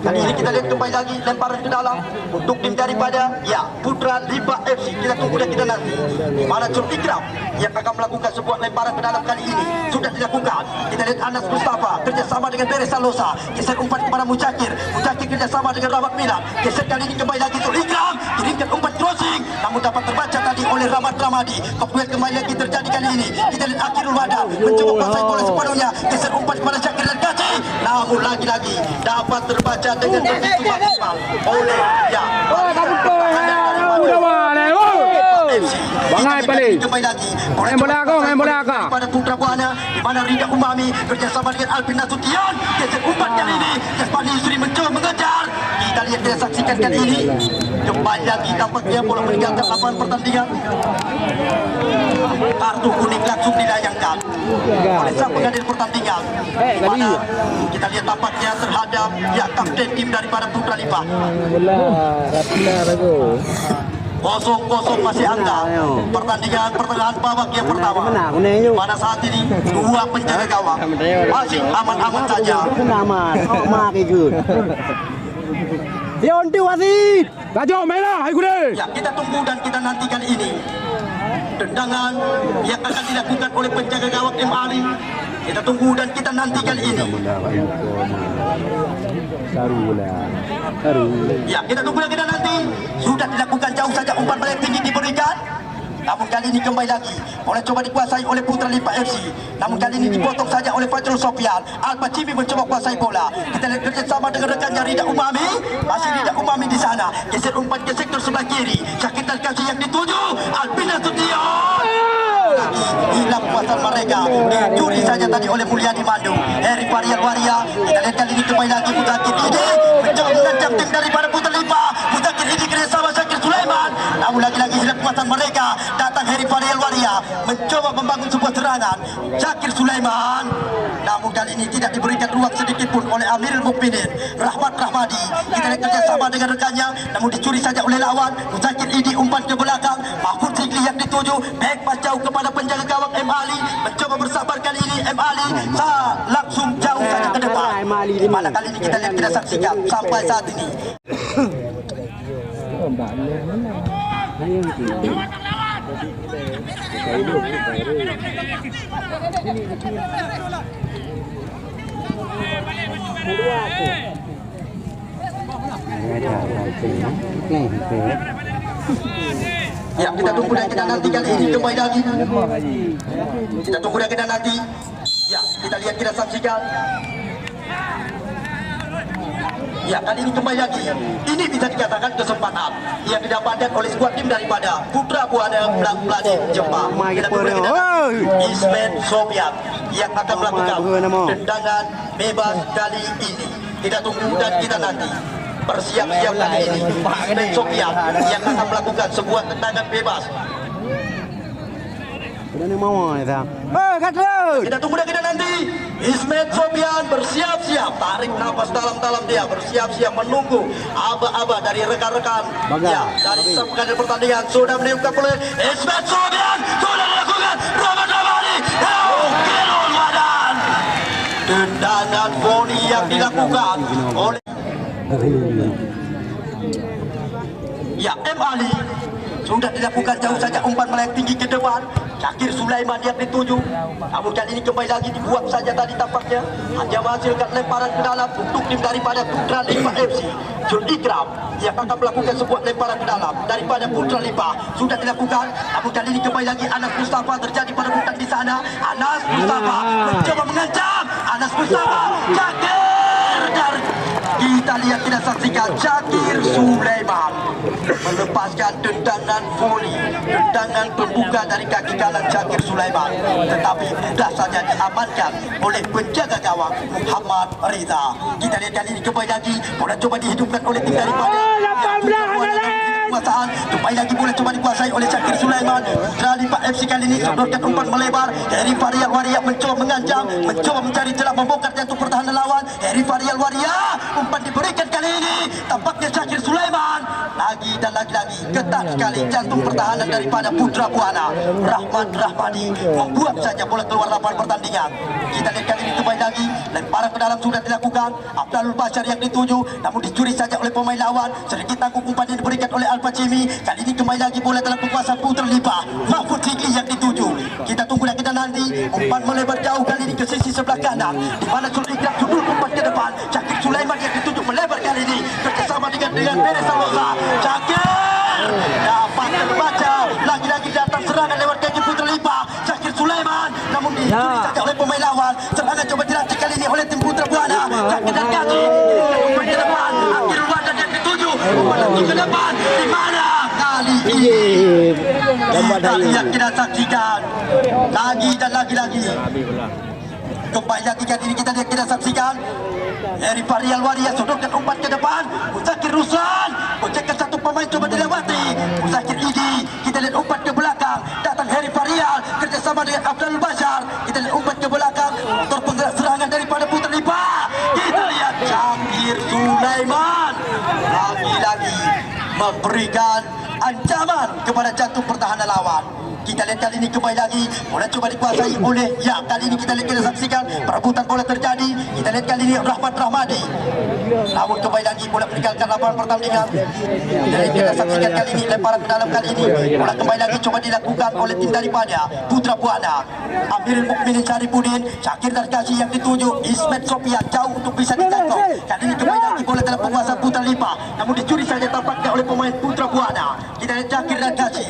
Kali ini kita lihat kembali lagi lemparan ke dalam untuk tim daripada Putra Lipa FC. Kita tunggu dan kita nanti di mana Jul Ikram yang akan melakukan sebuah lemparan ke dalam kali ini sudah dilakukan. Kita lihat Anas Mustafa kerjasama dengan Beres Salosa, geser umpan kepada Mucakir kerjasama dengan Rahmat Milan, geser kali ini kembali lagi Jul Ikram, kirimkan umpan crossing namun dapat terbaca tadi oleh Rahmat Ramadi. Kemudian kembali lagi terjadi kali ini. Kita lihat Akhirul Wada mencoba kuasai bola sepenuhnya, geser umpan kepada Syakir dan Kaci, namun lagi-lagi dapat terbaca dengan begitu maksimal oleh Bangai balik. Kembali lagi Main bola kau. pada Putra Buana di mana Rida Umami kerjasama dengan Alvin Nasution, geser umpan kali ini Jasmani Yusri mencoba mengejar. Kita lihat, kita saksikan kali ini kembali lagi tampaknya bola meninggalkan lapangan pertandingan. Kartu kuning langsung dilayangkan oleh sang penghadir pertandingan, di mana kita lihat tampaknya terhadap kapten tim daripada Putra Lipa. Kosong masih angka pertandingan pertengahan babak yang pertama, mana saat ini dua penjaga gawang masih aman-aman saja. Kita tunggu dan kita nantikan ini tendangan yang akan dilakukan oleh penjaga gawang M. Ali. Kita tunggu dan kita nantikan ini. Kita tunggu dan kita nanti. Sudah dilakukan jauh saja, umpan paling tinggi diberikan. Namun kali ini kembali lagi oleh coba dikuasai oleh Putra Lipa FC. Namun kali ini dipotong saja oleh Fajrul Sofian. Alpa Cibi mencoba kuasai bola. Kita lihat kerjasama dengan rekannya Rida Umami. Masih Rida Umami di sana. Geser umpan ke sektor sebelah kiri. Syakir dan Kaci yang dituju Alpina Sution. Hilang kuasaan mereka, dicuri saja tadi oleh Mulyadi Mandu. Heri Varial Waria. Kita lihat kali ini kembali lagi Mutakir ini mencoba mengancam tim daripada Putra Lipa. Mutakir ini kerjasama Syakir Sulaiman. Namun lagi-lagi hilang kuasaan mereka. Datang Heri Varial Waria mencoba membangun sebuah serangan. Syakir Sulaiman, namun kali ini tidak diberikan ruang sedikit pun oleh Amirul Mukminin Rahmat Rahmadi. Kita lihat kerjasama dengan rekannya, namun dicuri saja oleh lawan. Mutakir ini umpan ke belakang. Mahfud Sigli yang dituju, back pas jauh kepada penjaga gawang M. Ali. Mencoba bersabar kali ini M. Ali, langsung jauh saja ke depan. Di mana kali ini kita lihat, kita saksikan sampai saat ini. Kita tunggu dan kita nanti kali ini kembali lagi. Kita tunggu dan kita nanti. Kita lihat, kita saksikan. Kali ini kembali lagi. Ini bisa dikatakan kesempatan yang didapatkan oleh skuad tim daripada Putra Buana Bladi Jepang. Kita tunggu dan kita nanti. Ismet Sofian yang akan melakukan tendangan bebas kali ini. Kita tunggu dan kita nanti. Bersiap-siap kali ini Ismet Sofian yang akan melakukan sebuah tendangan bebas. Kita tunggu dan kita nanti. Ismet Sofian bersiap-siap, tarik nafas dalam-dalam, dia bersiap-siap menunggu aba-aba dari rekan-rekan dari sang penghadir pertandingan. Sudah menembak oleh Ismet Sofian, sudah dilakukan Rahmat Ramadi. Kirul Wadan, tendangan volley yang dilakukan oleh M. Ali. Sudah dilakukan jauh saja, umpan melayang tinggi ke depan. Syakir Sulaiman yang dituju. Namun kali ini kembali lagi dibuang saja tadi tampaknya. Hanya menghasilkan lemparan ke dalam untuk tim daripada Putra Lipa FC. Jul Ikram yang akan melakukan sebuah lemparan ke dalam daripada Putra Lipa. Sudah dilakukan. Namun kali ini kembali lagi Anas Mustafa, terjadi perebutan di sana. Anas Mustafa mencoba mengancam. Anas Mustafa, Syakir dari kita lihat, kita saksikan Syakir Sulaiman melepaskan tendangan volley, tendangan pembuka dari kaki kanan Syakir Sulaiman, tetapi mudah saja diamankan oleh penjaga gawang Muhammad Riza. Kita lihat kali ini kembali lagi bola coba dihidupkan oleh tim daripada kekuasaan. Kembali lagi bola coba dikuasai oleh Syakir Sulaiman. Putra Lipa FC kali ini sodorkan umpan melebar. Heri Varial Waria mencoba mengancam, mencoba mencari celah membongkar jantung pertahanan lawan. Heri Varial Waria, umpan diberikan kali ini. Tampaknya Syakir Sulaiman lagi dan lagi-lagi ketat sekali jantung pertahanan daripada Putra Buana. Rahmat Rahmadi membuat saja bola keluar lapangan pertandingan. Kita lihat kali ini kembali lagi lemparan ke dalam sudah dilakukan. Abdul Bashar yang dituju namun dicuri saja oleh pemain lawan. Sedikit tanggung umpan yang diberikan oleh Al Pacimi. Kali ini kembali lagi bola dalam penguasaan Putra Lipa. Mahfud Fikri yang dituju. Kita tunggu lagi dan nanti umpan melebar jauh kali ini ke sisi sebelah kanan di mana Sul Ikram sudut umpan ke depan. Syakir Sulaiman yang dituju melebar kali ini kerjasama dengan Perez Salosa. Syakir dapat terbaca lagi-lagi datang serangan lewat kaki Putra Lipa. Syakir Sulaiman namun dicuri saja oleh pemain lawan. Serangan coba dilatih kali ini oleh tim Putra Buana. Syakir dan Gazi umpan ke depan. Akhirul Wadan yang dituju umpan lagi ke depan di mana kali ini kita lihat, kita saksikan lagi dan lagi-lagi. Kembali lagi kali ini kita lihat, kita saksikan Heri Farial Waria sodorkan umpan ke depan. Muzakir Ruslan mencekan satu pemain coba dilewati. Muzakir Idi kita lihat umpan ke belakang. Datang Heri Farial kerjasama dengan Abdul Bashar. Kita lihat umpan ke belakang. Motor penggerak serangan daripada Putra Lipa. Kita lihat Syakir Sulaiman lagi-lagi memberikan ancaman kepada jantung pertahanan lawan. Kita lihat kali ini kembali lagi bola coba dikuasai oleh kali ini kita lihat, kita saksikan perebutan bola terjadi. Kita lihat kali ini Rahmat Rahmadi namun kembali lagi bola meninggalkan lapangan pertandingan. Kita lihat, kita saksikan kali ini lemparan ke dalam kali ini bola kembali lagi coba dilakukan oleh tim daripada Putra Buana. Amirul Mukminin Syarifudin, Syakir Darkasi yang dituju. Ismet Sofian jauh untuk bisa dijangkau. Kali ini kembali lagi bola dalam penguasaan Putra Lipa namun dicuri saja tampaknya oleh pemain Putra Buana. Kita lihat Syakir Darkasi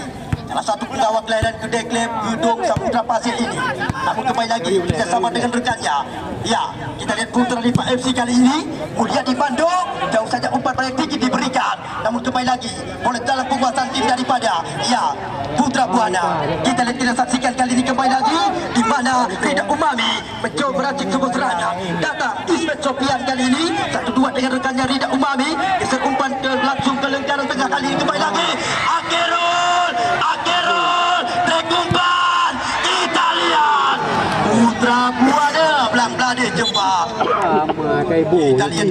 salah satu pengawal kelahiran Kedai Klub Gedung Samudra Pasir ini. Namun kembali lagi bersama dengan rekannya. Ya, kita lihat Putra Lipa FC kali ini Mulia di Bandung, jauh saja umpan paling tinggi diberikan. Namun kembali lagi bola dalam penguasaan tim daripada Putra Buana. Kita lihat, kita saksikan kali ini kembali lagi di mana Rida Umami mencoba meracik sebuah serangan. Datang Ismet Sofian kali ini 1-2 dengan rekannya Rida Umami. Geser umpan langsung ke lingkaran tengah kali ini kembali lagi Akerol trek umpan. Kita lihat Putra Buana belang-belang jumpa. Kita lihat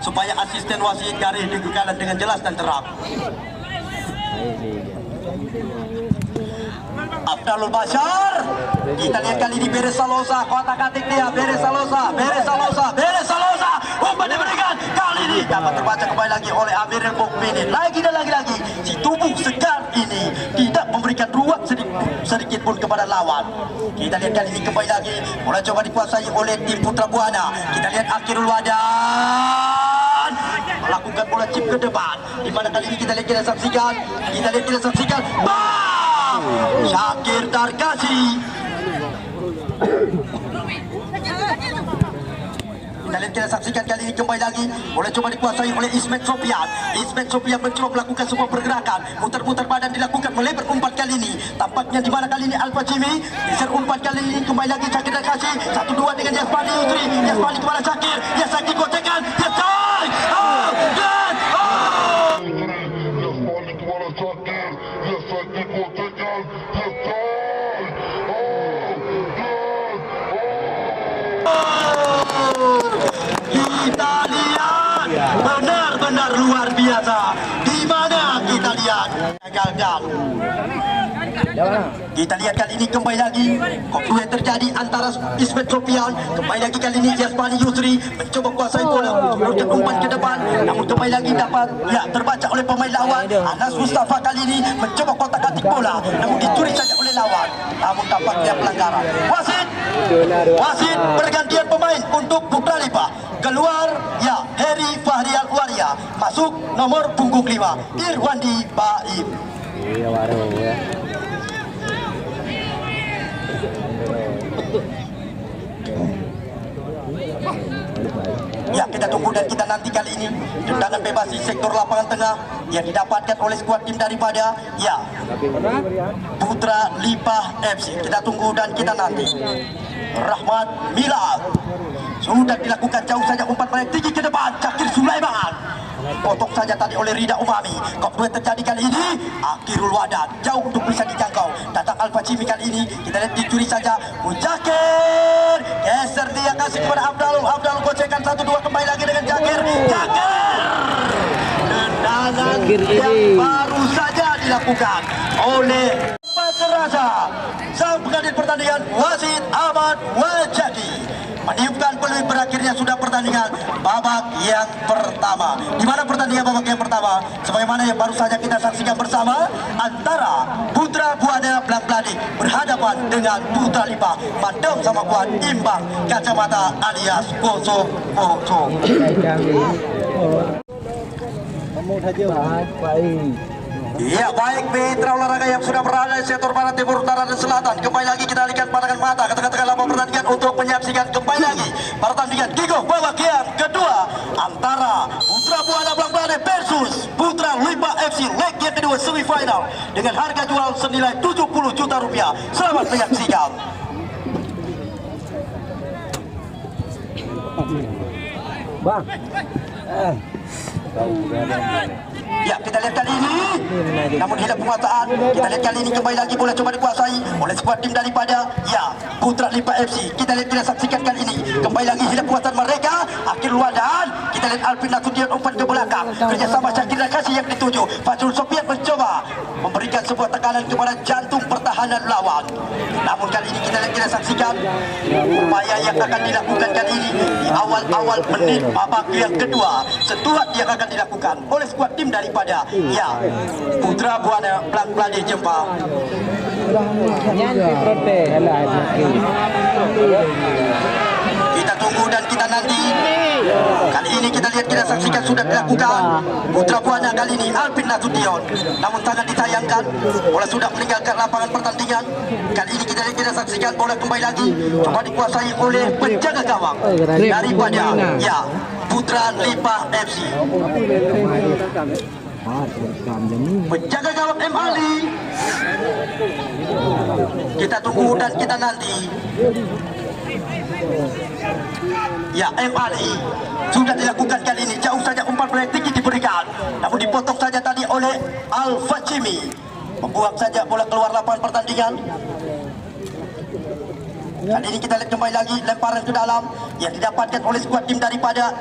supaya asisten wasit garis digunakan dengan jelas dan terang. Abdul Bashar. Kita lihat kali ini Perez Salosa, kotak-katik dia Perez Salosa. Umpan diberikan kali ini dapat terbaca kembali lagi oleh Amirul Mukminin. Lagi dan lagi-lagi si tubuh segar ini tidak memberikan ruang sedikit pun kepada lawan. Kita lihat kali ini kembali lagi bola coba dikuasai oleh tim Putra Buana. Kita lihat Akhirul Wadan melakukan bola chip ke depan. Di mana kali ini kita lihat, kita saksikan. Bang! Syakir Darkasi. Kita lihat, kita saksikan kali ini kembali lagi bola coba dikuasai oleh Ismet Sofian. Ismet Sofian mencoba melakukan sebuah pergerakan, muter-muter badan dilakukan, melebar umpan kali ini. Tampaknya di mana kali ini Al Pacimi geser umpan kali ini kembali lagi Syakir Darkasi 1-2 dengan Yasmani Yusri. Yasmani kepada Syakir. Syakir gocekan. Kita lihat benar-benar luar biasa. Di mana kita lihat gagal. Kita lihat kali ini kembali lagi konflik yang terjadi antara Ismet Sofian. Kembali lagi kali ini Yasmani Yusri mencoba kuasai bola, merujuk umpan ke depan. Namun kembali lagi dapat terbaca oleh pemain lawan. Anas Mustafa kali ini mencoba kotak-katik bola, namun dicuri saja oleh lawan. Namun tampaknya pelanggaran. Wasit pergantian pemain untuk Putra Lipa. Keluar Heri Farial Waria, masuk nomor punggung 5 Irwandi Baim. Ya, kita tunggu dan kita nanti kali ini tendangan bebas di sektor lapangan tengah yang didapatkan oleh skuad tim daripada Putra Lipa FC. Kita tunggu dan kita nanti. Rahmat Milad sudah dilakukan, jauh saja umpan paling tinggi ke depan. Syakir Sulaiman potong saja tadi oleh Rida Umami. Konflik terjadi kali ini Akhirul Wadan jauh untuk bisa dijangkau. Datang Al Pacimi kali ini kita lihat dicuri saja. Muzakir geser dia kasih kepada Abdul gocekan 1-2 kembali lagi dengan Syakir. Tendangan terakhir yang ini. baru saja dilakukan oleh Pasaraja. Sang pengadil pertandingan wasit Ahmad Wajadi meniupkan peluit berakhirnya sudah pertandingan babak yang pertama. Di mana pertandingan babak yang pertama sebagaimana yang baru saja kita saksikan bersama antara Putra Buana Blang Bladi berhadapan dengan Putra Lipa Padam sama kuat imbang kacamata alias kosong. Ya, baik mitra olahraga yang sudah berada di sektor barat, timur, utara, dan selatan. Kembali lagi kita alihkan pandangan mata ke tengah-tengah lapangan pertandingan untuk menyaksikan kembali lagi pertandingan kick-off babak yang kedua antara Putra Buana Blang Bladi versus Putra Lipa FC leg yang kedua semifinal dengan harga jual senilai 70 juta rupiah. Selamat menyaksikan. Bang. Ya, kita lihat kali ini namun hilang penguasaan. Kita lihat kali ini kembali lagi bola coba dikuasai oleh skuad tim daripada Putra Lipa FC. Kita lihat, kita saksikan kali ini kembali lagi hilang penguasaan mereka. Akhir luar dan kita lihat Alvin Nasution umpan ke belakang. Kerjasama Syakir Nakasi yang dituju. Fajrul Sofian mencoba memberikan sebuah tekanan kepada jantung pertahanan lawan. Namun kali ini kita lihat, kita saksikan upaya yang akan dilakukan kali ini di awal-awal menit babak yang kedua. Sentuhan yang akan dilakukan oleh skuad tim daripada Putra Buana Blang Bladi Jepang. Kita tunggu dan kita nanti. Kali ini kita lihat, kita saksikan sudah dilakukan Putra Buana kali ini Alvin Nasution. Namun sangat disayangkan bola sudah meninggalkan lapangan pertandingan. Kali ini kita lihat, kita saksikan bola kembali lagi coba dikuasai oleh penjaga gawang daripada Putra Lipa FC. Penjaga gawang M. Ali. Kita tunggu dan kita nanti. M. Ali sudah dilakukan kali ini. Jauh saja umpan bola tinggi diberikan, namun dipotong saja tadi oleh Al-Fachimi. Membuang saja bola keluar lapangan pertandingan. Kali ini kita lihat kembali lagi lemparan ke dalam yang didapatkan oleh skuad tim daripada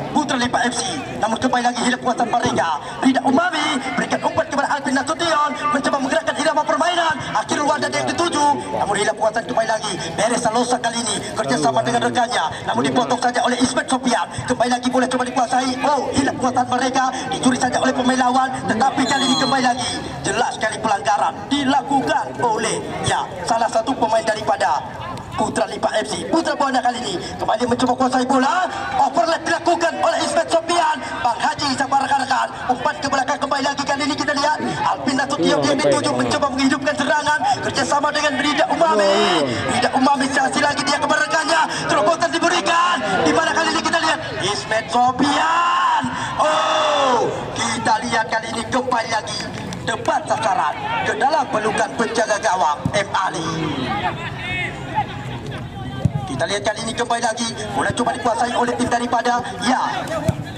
Putra Lipa FC. Namun kembali lagi hilang kuasaan mereka. Rida Umami berikan umpan kepada Alvin Nasution, mencoba menggerakkan irama permainan. Akhir wadah yang dituju, namun hilang kuasaan kembali lagi. Beres Salosa kali ini kerjasama dengan rekannya, namun dipotong saja oleh Ismet Sofian. Kembali lagi boleh coba dikuasai. Hilang kuasaan mereka, dicuri saja oleh pemain lawan. Tetapi kali ini kembali lagi jelas sekali pelanggaran dilakukan oleh salah satu pemain daripada Putra Lipa FC. Putra Buana kali ini kembali mencoba kuasai bola. Overlap dilakukan oleh Ismet Sofian. Bang Haji sama rekan-rekan umpan ke belakang. Kembali lagi kali ini kita lihat Alvin Nasution yang dituju mencoba menghidupkan serangan kerjasama dengan Rida Umami. Rida Umami sasi lagi dia kepada rekannya. Terobosan diberikan. Di mana kali ini kita lihat Ismet Sofian. Kita lihat kali ini kembali lagi tepat sasaran ke dalam pelukan penjaga gawang M. Ali. Kita lihat kali ini kembali lagi bola coba dikuasai oleh tim daripada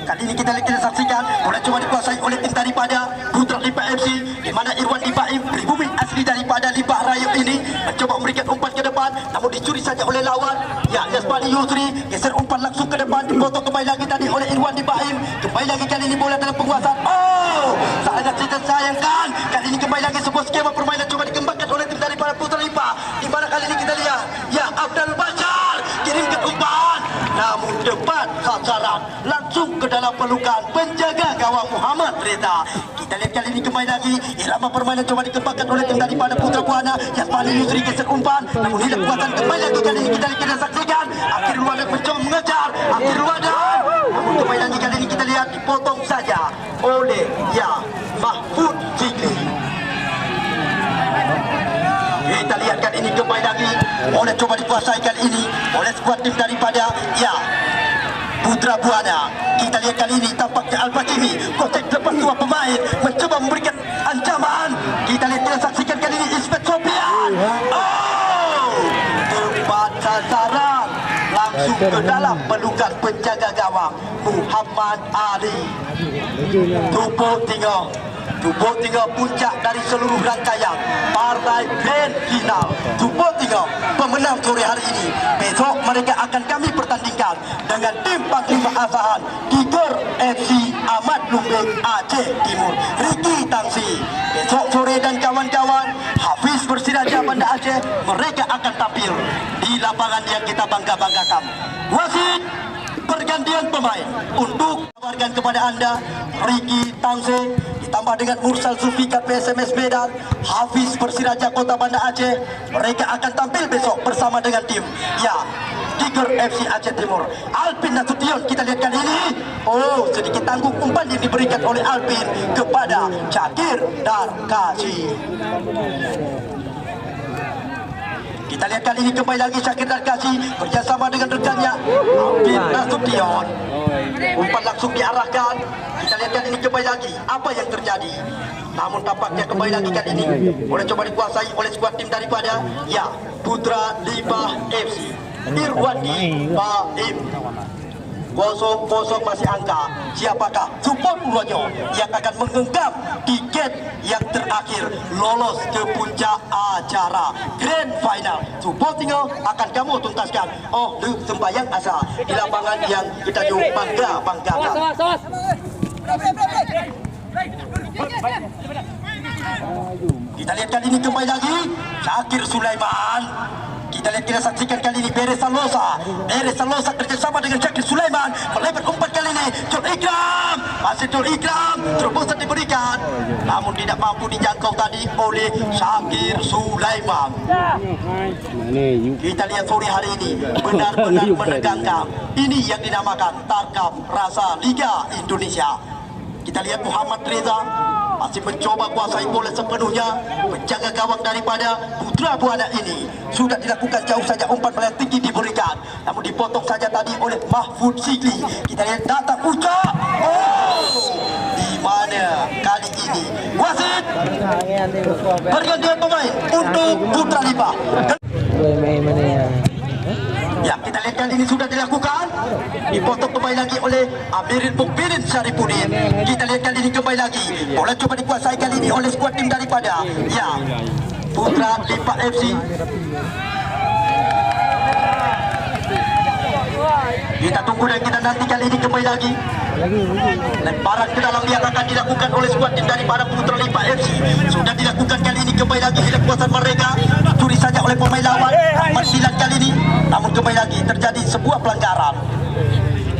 kali ini kita lihat, kita saksikan bola coba dikuasai oleh tim daripada Putra Lipa FC, di mana Irwan Lipaim pribumi asli daripada Lipa Rayu ini mencoba memberikan umpan ke depan, namun dicuri saja oleh lawan. Yasmani Yusri geser umpan langsung ke depan, dipotong kembali lagi tadi oleh Irwan Lipaim. Kembali lagi kali ini bola dalam penguasaan. Sangat disayangkan. Kali ini kembali lagi sebuah skema permainan coba dikembangkan oleh tim daripada Putra Lipa, di mana kali ini kita lihat Abdul Bashar kirimkan umpan, namun tepat sasaran langsung ke dalam pelukan penjaga gawang Muhammad Reza. Kita lihat kali ini kembali lagi irama permainan coba dikembangkan oleh tim daripada Putra Buana. Yasmani Yusri geser umpan, namun hilang kuatan. Kembali lagi kali ini kita saksikan akhir wadah mencoba mengejar akhir wadah, namun kembali lagi kali ini kita lihat dipotong saja oleh Mahfud Zikri. Kita lihat kali ini kembali lagi oleh coba dikuasai kali ini oleh skuad tim daripada Putra Buana. Kita lihat kali ini tampaknya Al-Fachimi kocek lepas dua pemain mencoba memberikan ancaman. Kita lihat, kita saksikan kali ini Ismet Sofian. Tepat sasaran langsung ke dalam pelukan penjaga gawang Muhammad Ali. Tupuk tinggal Tubuh 3 puncak dari seluruh rangkaian partai grand final. Tubuh 3 pemenang sore hari ini. Besok mereka akan kami pertandingkan dengan tim Panglima Asahan Tiger FC Ahmad Lumbek Aceh Timur Ricky Tangsi. Besok sore dan kawan-kawan Hafiz Bersiraja Banda Aceh, mereka akan tampil di lapangan yang kita bangga-banggakan. Wasit pergantian pemain untuk kabarkan kepada anda Ricky Tangse ditambah dengan Mursal Zulfikar PSMS Medan, Hafiz Bersiraja Kota Banda Aceh. Mereka akan tampil besok bersama dengan tim Tiger FC Aceh Timur. Alpin Nasution kita lihat kali ini. Oh, sedikit tanggung umpan yang diberikan oleh Alpin kepada Cakir Darkasi. Kita lihat kali ini kembali lagi Syakir Darkasi bersama dengan rekannya Alvin Nasution. Umpan langsung diarahkan. Kita lihat kali ini kembali lagi apa yang terjadi. Namun tampaknya kembali lagi kali ini boleh coba dikuasai oleh skuad tim daripada Putra Limbah FC. Irwandi Baim 0-0 masih angka. Siapakah support Purworejo yang akan menggenggam tiket yang terakhir lolos ke puncak acara Grand Final. Support tinggal akan kamu tuntaskan. Oh, lu sembayang asa di lapangan yang kita juga banggakan. Kita lihat kali ini kembali lagi Syakir Sulaiman. Kita lihat, kita saksikan kali ini Beres Salosa kerjasama dengan Syakir Sulaiman melebar umpan kali ini. Jul Ikram, masih Jul Ikram, terobosan diberikan namun tidak mampu dijangkau tadi oleh Syakir Sulaiman. Kita lihat sore hari ini benar-benar menegangkan. Ini yang dinamakan Tarkam Rasa Liga Indonesia. Kita lihat Muhammad Reza masih mencoba kuasai bola sepenuhnya. Penjaga gawang daripada Putra Buana ini sudah dilakukan jauh saja, umpan bola tinggi diberikan namun dipotong saja tadi oleh Mahfud Sigli. Kita lihat datang Uca. Oh, di mana kali ini wasit pergantian pemain untuk Putra Limbah. Ya, kita lihat kali ini sudah dilakukan. Dipotong kembali lagi oleh Amirul Mukminin Syarifudin. Kita lihat kali ini kembali lagi. Bola coba dikuasai kali ini oleh skuad tim daripada Putra Limbah FC. Kita tunggu dan kita nanti kali ini kembali lagi. Lemparan ke dalam yang akan dilakukan oleh skuad tim daripada Putra Limbah FC. Sudah dilakukan kali ini kembali lagi. Hilang kuasaan mereka. Curi saja oleh pemain lawan. Mensilat kali ini. Namun kembali lagi terjadi sebuah pelanggaran.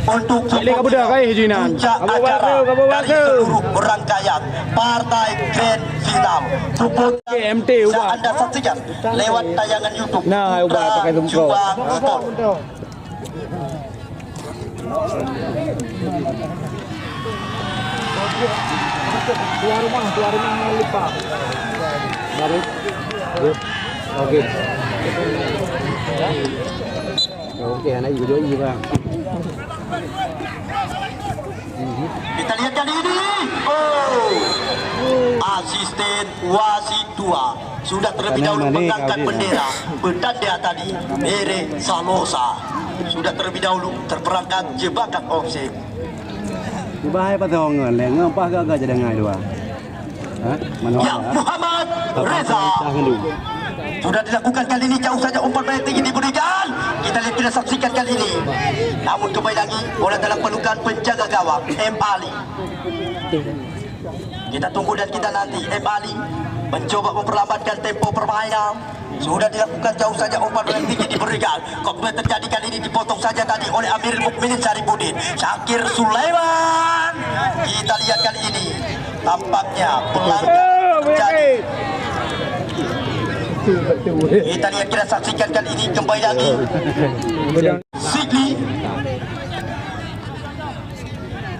Untuk puncak acara dari seluruh rangkaian partai Grand Final. MT bisa anda saksikan lewat tayangan YouTube Putra Juang Sport. Keluar rumah Limbah. Baru. Oke. Oke, anak juga bang. Kita lihat kali ini. Asisten wasit 2 sudah terlebih dahulu mengangkat bendera bertanda tadi. Beres Salosa sudah terlebih dahulu terperangkap jebakan offside. Bahaya pada orang lain, apa agak jadi ngai dua. Muhammad Reza sudah dilakukan kali ini, jauh saja umpan bola tinggi diberikan. Kita lihat, kita saksikan kali ini. Namun kembali lagi bola dalam pelukan penjaga gawang M. Ali. Kita tunggu dan kita nanti. M. Ali mencoba memperlambatkan tempo permainan. Sudah dilakukan jauh saja umpan bola tinggi diberikan. Kok terjadi kali ini dipotong saja tadi oleh Amirul Mukminin Syarifudin. Syakir Sulaiman. Kita lihat kali ini tampaknya pelanggaran terjadi. Kita lihat, kita saksikan kali ini kembali lagi. Sigli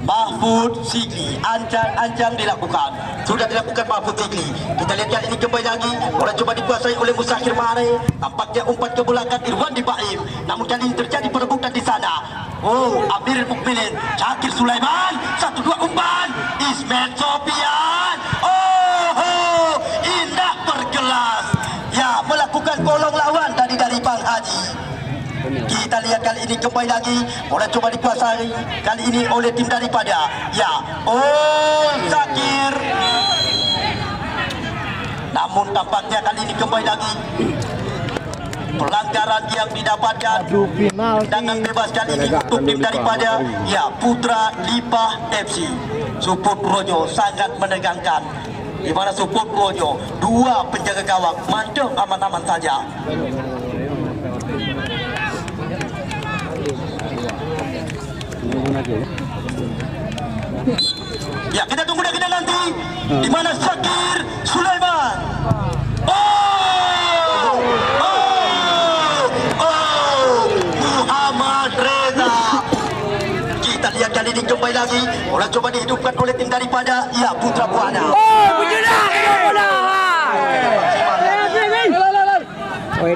Mahfud Sigli, ancang dilakukan. Sudah dilakukan Mahfud Sigli. Kita lihat kali ini kembali lagi. Bola coba dikuasai oleh Musakir Mare. Tampaknya umpan ke belakang Irwandi Baim. Namun kali ini terjadi perebutan di sana. Oh, Amirul Mukminin, Syakir Sulaiman. 1-2 umpan. Ismail Sofian. Oh, indah berkelas. Ya, melakukan kolong lawan tadi dari Bang Haji. Kita lihat kali ini kembali lagi. Bola coba dikuasai kali ini oleh tim daripada Syakir namun tampaknya kali ini kembali lagi pelanggaran yang didapatkan. Tendangan bebas kali ini untuk tim daripada Putra Lipa FC. Support Rojo sangat menegangkan, di mana Support Rojo dua penjaga gawang mandek aman-aman saja. Ya, kita tunggu dan kita nanti di mana Syakir Sulaiman. Muhammad Reza. Kita lihat kali ini kembali lagi bola coba dihidupkan oleh tim daripada Putra Buana.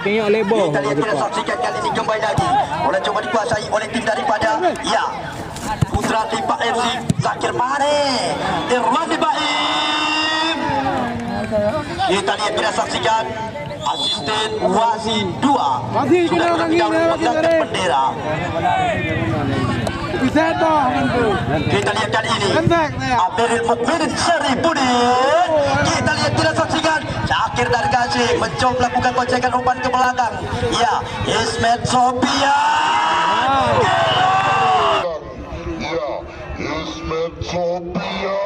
tengok lebih. Kita lihat kita saksikan kali ini kembali lagi bola coba dikuasai oleh tim daripada Putra Lipa FC. Zakir Mane, Irwan Baim. Kita lihat kita saksikan asisten wasit 2 sudah terlebih dahulu mengangkat bendera. Kita lihat kali ini Amirul Mukminin Syarifudin. Kita lihat kita saksikan Syakir Dargaji mencoba melakukan gocekan umpan ke belakang. Ismet Sofian. Ismet Sofian.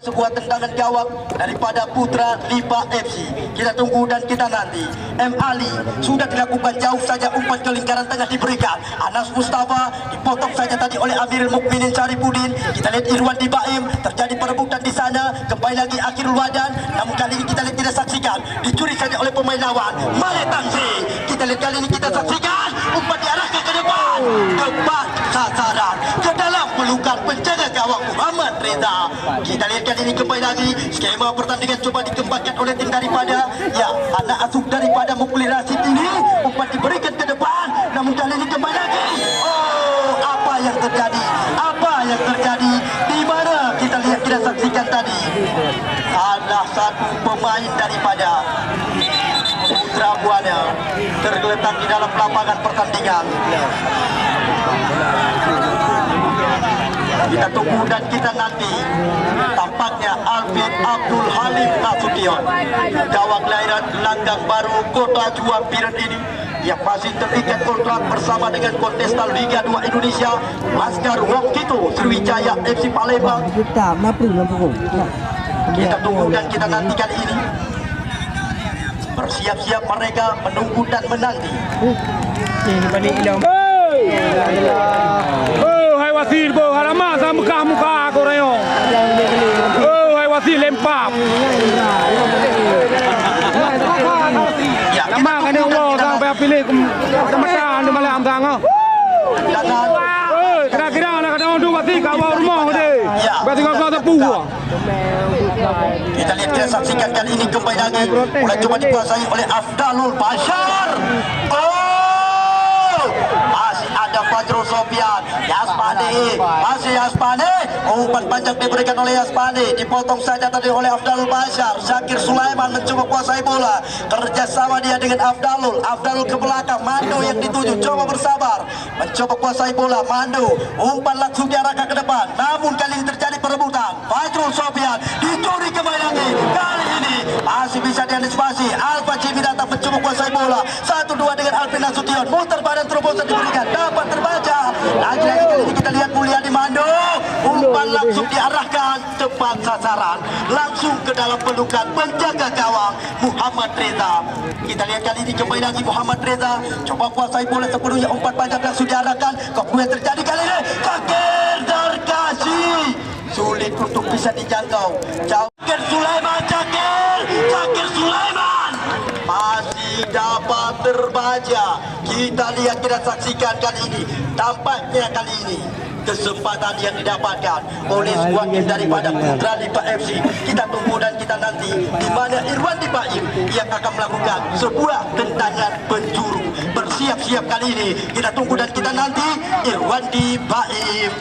Sebuah tendangan gawang daripada Putra Lipa FC. Kita tunggu dan kita nanti. M. Ali sudah dilakukan jauh saja umpan ke lingkaran tengah diberikan. Anas Mustafa dipotong saja tadi oleh Amirul Mukminin Syarifudin. Kita lihat Irwan Baim, terjadi perebutan di sana. Kembali lagi Akhirul Wadan. Namun kali ini kita lihat tidak saksikan, dicuri saja oleh pemain lawan Male Tangsi. Kita lihat kali ini kita saksikan umpan diarahkan ke depan, tepat sasaran ke dalam pelukan penjaga gawang Muhammad Reza. Kita lihat kali ini kembali lagi skema pertandingan coba dikembangkan oleh tim daripada anak asuh daripada Mukli Rashid ini. Umpan diberikan ke depan, namun kali ini kembali lagi. Apa yang terjadi? Apa yang terjadi? Di mana kita lihat kita saksikan tadi salah satu pemain daripada Putra Buana tergeletak di dalam lapangan pertandingan. Kita tunggu dan kita nanti. Tampaknya Alvin Abdul Halim Nasution, gawang lahiran Langgang Baru, Kota Juampiran ini, yang masih terikat kontrak bersama dengan kontestan Liga 2 Indonesia Laskar Wongkito Sriwijaya FC Palembang. Kita tunggu dan kita nanti kali ini. Bersiap-siap mereka menunggu dan menanti. Hai wasit, halaman sama muka kau rayo. Hai wasit lempar. Lama kan dia Allah sampai pilih kematan di malam tangga. Kira-kira nak kena dua wasit kat bawah rumah dia. Berarti kau tepu. Kita lihat kita saksikan kali ini kembali lagi mulai coba dikuasai oleh Afdalul Bashar. Masih ada Fajrul Sofian, Yaspani, masih Yaspani. Umpan panjang diberikan oleh Yaspani, dipotong saja tadi oleh Afdalul Bashar. Syakir Sulaiman mencoba kuasai bola, kerjasama dia dengan Afdalul. Afdalul ke belakang, Mando yang dituju, coba bersabar, mencoba kuasai bola. Mando, umpan langsung diarahkan ke depan, namun kali ini terjadi perebutan. Fajrul Sofian dicuri kembali lagi. Kali ini masih bisa diantisipasi. Alfa Jimmy datang mencoba kuasai bola. 1-2 dengan Alvin Nasution, muter badan terobosan diberikan, dapat terbaca. Lagi-lagi kali ini kita lihat Mulyadi Mando, umpan langsung diarahkan tepat sasaran, langsung ke dalam pelukan penjaga gawang Muhammad Reza. Kita lihat kali ini kembali lagi Muhammad Reza coba kuasai bola sepenuhnya, umpan panjang langsung diarahkan. Kemudian terjadi kali ini Syakir Dargaji, sulit untuk bisa dijangkau. Syakir Sulaiman, Syakir Sulaiman masih dapat terbaca. Kita lihat, kita saksikan kali ini. Tampaknya kali ini kesempatan yang didapatkan oleh skuad daripada Putra Lipa FC. Kita tunggu dan kita nanti di mana Irwan Baim yang akan melakukan sebuah tendangan penjuru. Bersiap-siap kali ini. Kita tunggu dan kita nanti Irwan Baim.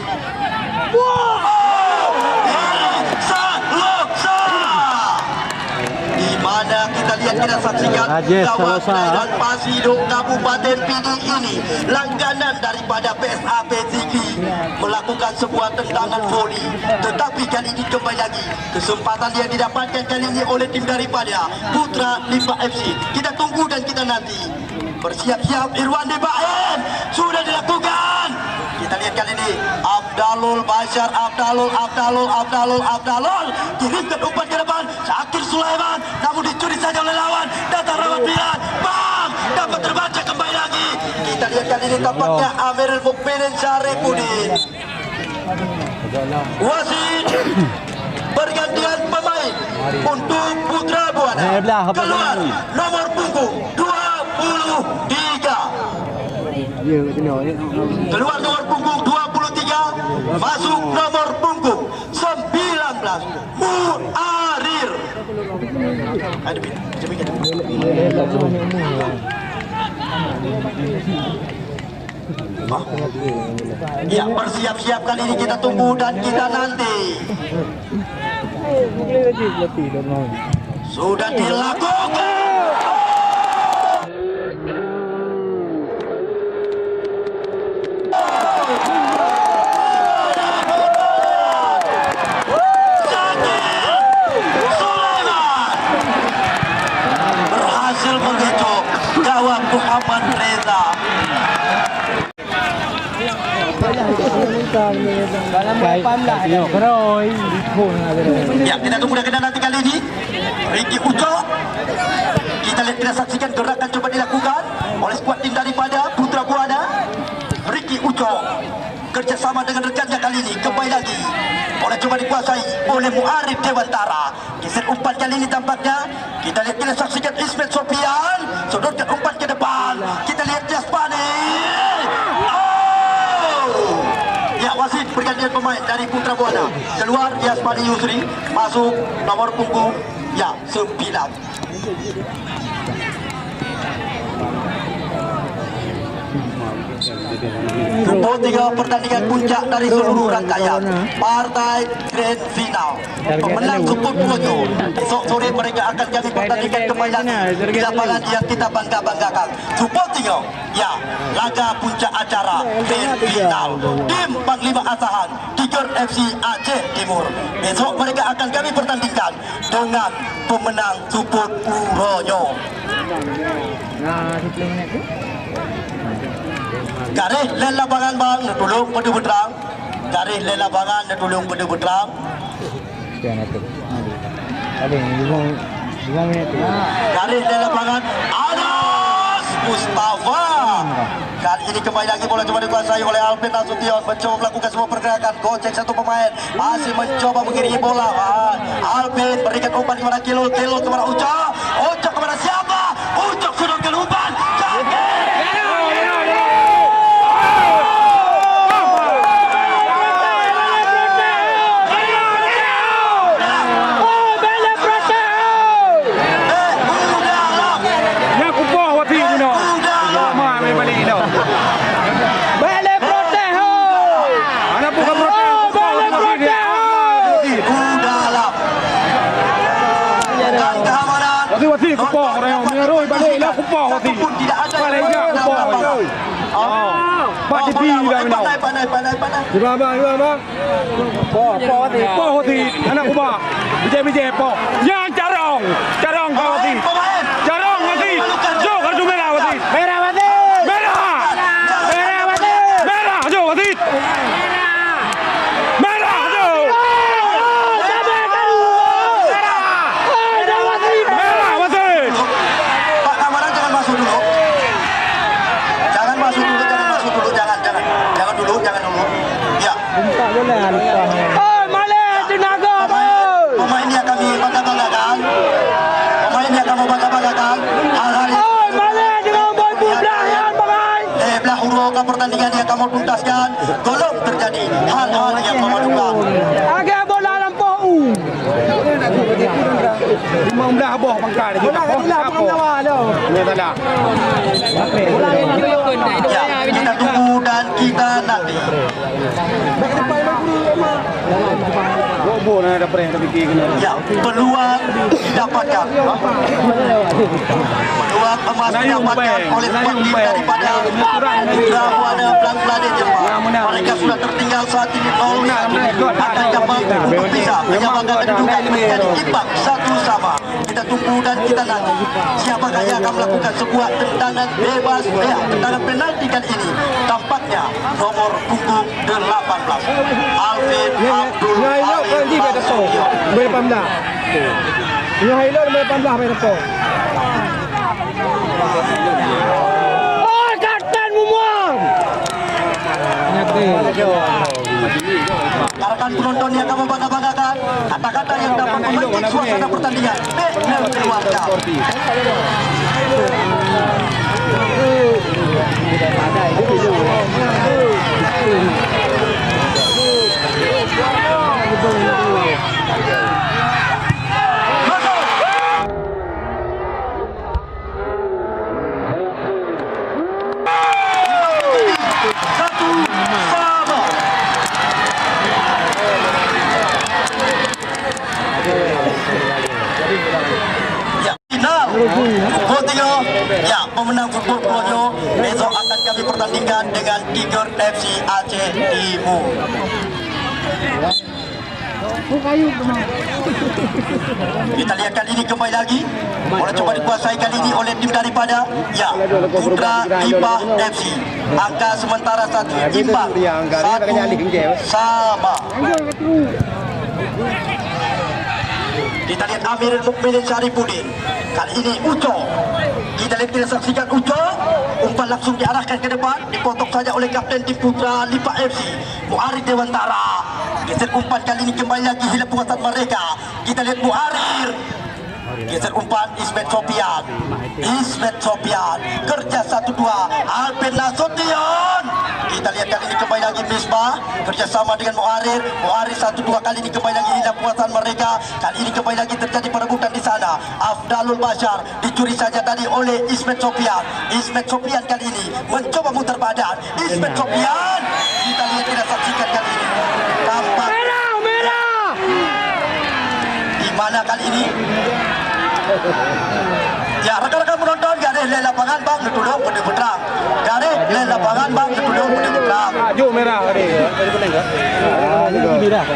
Mana kita lihat, kita saksikan kawasan dan Pasidong Kabupaten Pidi ini langganan daripada PSAP Zikri melakukan melakukan sebuah tendangan voli. Tetapi kali ini kembali lagi kesempatan yang didapatkan kali ini oleh tim daripada Putra Lipa FC. Kita tunggu dan kita nanti. Bersiap-siap Irwan Debaen sudah dilakukan. Kita lihat kali ini Abdalul Bashar, Abdalul kirimkan umpan ke depan. Syakir Sulaiman namun dicuri saja oleh lawan. Datang rawat pilihan, bang, dapat terbaca kembali lagi. Kita lihat kali ini tampaknya Amirul Mukminin Syarifudin. Wasit pergantian pemain untuk Putra Buana. Keluar nomor punggung 23. Keluar nomor punggung 23, masuk nomor punggung 19 Muarir. Ya, bersiap-siap kali ini kita tunggu dan kita nanti. Sudah dilakukan. Berhasil mengecoh gawang Muhammad Reza. Ya, kita tunggu dan kita nanti kali ini Ricky Uco. Kita lihat, kita saksikan gerakan coba dilakukan oleh skuad tim daripada Putra Buana. Ricky Uco kerjasama dengan rekannya kali ini kembali lagi oleh coba dikuasai oleh Muarif Dewantara. Geser umpan kali ini tampaknya. Kita lihat, kita saksikan Ismet Sofian sodorkan umpan ke depan. Kita lihat Jasmani. Ya, wasit pergantian pemain dari Putra Buana. Keluar Yasmani Yusri, masuk nomor punggung ya 9. Rumput 3 pertandingan puncak dari seluruh rangkaian partai Grand Final. Pemenang Super Pujo. Esok sore mereka akan jadi pertandingan kembali lagi di lapangan yang kita bangga-banggakan. Super 3, ya, laga puncak acara Grand Final. Tim Panglima Asahan Tiger FC Aceh Timur. Esok mereka akan kami pertandingkan dengan pemenang Super Pujo. Garis len lapangan bang, tolong pada beterang. Garis len lapangan, tolong pada beterang. Garis len lapangan, Anas Mustafa. Kali ini kembali lagi bola coba dikuasai oleh Alvin Nasution. Mencoba melakukan semua pergerakan, gocek satu pemain, masih mencoba mengiringi bola. Alvin berikan umpan kepada Kilul kepada Ucok. Ucok kepada siapa? Ucok sodorkan umpan. Wati kupong orang yang meroi balik lah kupong wati. Balik je kupong. Pak di dah minau. Pandai. Iba bang. Po wati. Anak kubah. Bijak po. Yang carong kau wati. Carong wati. Jo kartu merah wati. Merah wati. Merah jo wati. Pemain yang kami bangga-banggakan. Belah huruf pertandingan yang kamu tuntaskan, tolong terjadi hal-hal yang memalukan. Agak bola lampau. Memang dah boh bangkar dia. Bola apa? Ini salah. Ya, kita tunggu dan kita nanti. Bobo nak ada pernah yang terpikir kena. Ya, peluang didapatkan. Peluang emas didapatkan oleh pemain daripada Putra Buana Belang-Belade Jepang. Mereka sudah tertinggal saat ini 0-1. Akan dapat untuk bisa menyamakan kedudukan menjadi imbang 1-1. Kita tunggu dan kita nanti siapakah yang akan melakukan sebuah tendangan bebas, tendangan penalti kali ini. Tampaknya nomor punggung 18 Alvin Abdul Halim Basuki. Nombor 18. Ini Hailor nombor 18 main depan. Oh, Kapten Mumon. Rekan penonton yang akan membangga-banggakan kata-kata yang dapat memancing suasana pertandingan. Benar keluarga. Ya, pemenang Football Projo besok akan kami pertandingkan dengan Tiger FC Aceh Timur. Kita lihat kali ini kembali lagi bola coba dikuasai kali ini oleh tim daripada Putra Ibah FC. Angka sementara 1 imbang 1 sama. Kita lihat Amir Mukminin Syarifuddin. Kali ini Uco. Kita lihat kita saksikan Uco. Umpan langsung diarahkan ke depan. Dipotong saja oleh Kapten tim Putra Lipa FC Muarir Dewantara. Geser umpan kali ini kembali lagi hilang buatan mereka. Kita lihat Muarir. Geser umpan Ismet Sopian. Ismet Sopian. Kerja 1-2. Alvin Nasution. Kita lihat kali ini kembali lagi Misbah kerjasama dengan Muarir. Muarir 1-2 kali ini kembali lagi hilang kuatan mereka. Kali ini kembali lagi terjadi perebutan di sana. Afdalul Bashar dicuri saja tadi oleh Ismet Sopian. Ismet Sopian kali ini mencoba muter badan. Ismet Sopian. Kita lihat kita saksikan kali ini. Tampak merah. Di mana kali ini? Ya, rekan-rekan penonton, garis le lapangan bang ditudung putih putrang. Garis le lapangan bang ditudung putih putrang. Aju merah tadi. Tadi boleh enggak? Ini merah.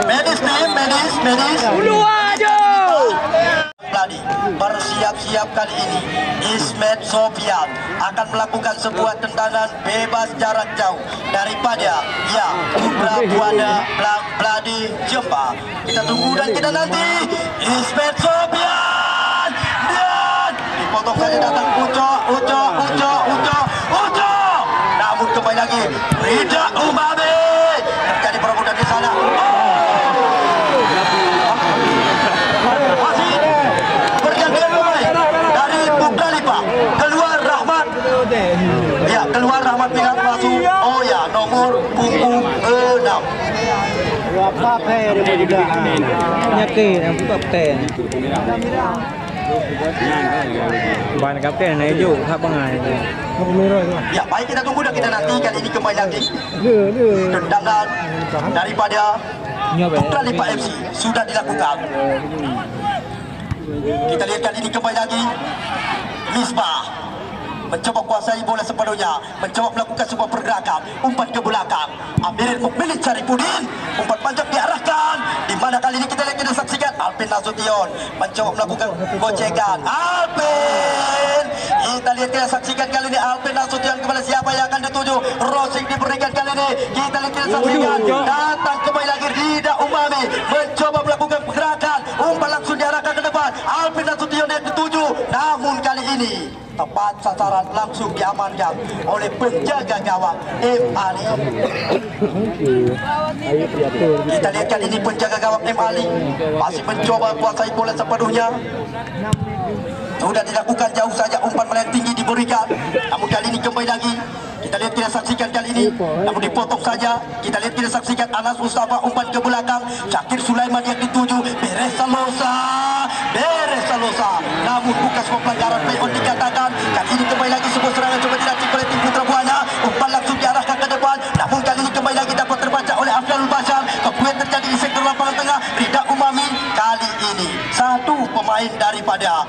Medis. Dulu aja. Bersiap-siap kali ini Ismet Sofian akan melakukan sebuah tendangan bebas jarak jauh daripada Putra Buana Belang-Belade Jepang. Kita tunggu dan kita nanti Ismet Sofian dan dipotong saja datang Uco. Namun kembali lagi Rida Umami terjadi perebutan di sana. Keluar Rahmat Pingat masuk. Oh ya, nomor punggung 6. Ban kapten này dụ khắp ngày. Ya, baik kita tunggu dan kita nanti kali ini kembali lagi. Tendangan daripada Putra Lipa FC sudah dilakukan. Kita lihat kali ini kembali lagi Misbah mencoba kuasai bola sepenuhnya, mencoba melakukan sebuah pergerakan, umpan ke belakang. Amir Mukminin Syarifuddin, umpan panjang diarahkan. Di mana kali ini kita lihat kita saksikan Alvin Nasution mencoba melakukan gocekan. Alvin, kita lihat kita saksikan kali ini Alvin Nasution kepada siapa yang akan dituju. Rosing diberikan kali ini. Kita lihat kita saksikan datang kembali lagi Rida Umami mencoba melakukan pergerakan, umpan langsung diarahkan ke depan. Alvin Nasution yang dituju, namun kali ini tepat sasaran langsung diamankan oleh penjaga gawang M. Ali. Kita lihat kali ini penjaga gawang M. Ali masih mencoba kuasai bola sepenuhnya. Sudah dilakukan jauh saja, umpan melayang tinggi diberikan. Namun kali ini kembali lagi kita lihat kita saksikan kali ini, namun dipotong saja. Kita lihat kita saksikan Anas Mustafa umpan ke belakang. Syakir Sulaiman yang dituju. Beres Salosa. Namun bukan sebuah pelanggaran play on dikatakan. Kali ini kembali lagi sebuah serangan coba dilatih oleh tim Putra Buana. Umpan satu pemain daripada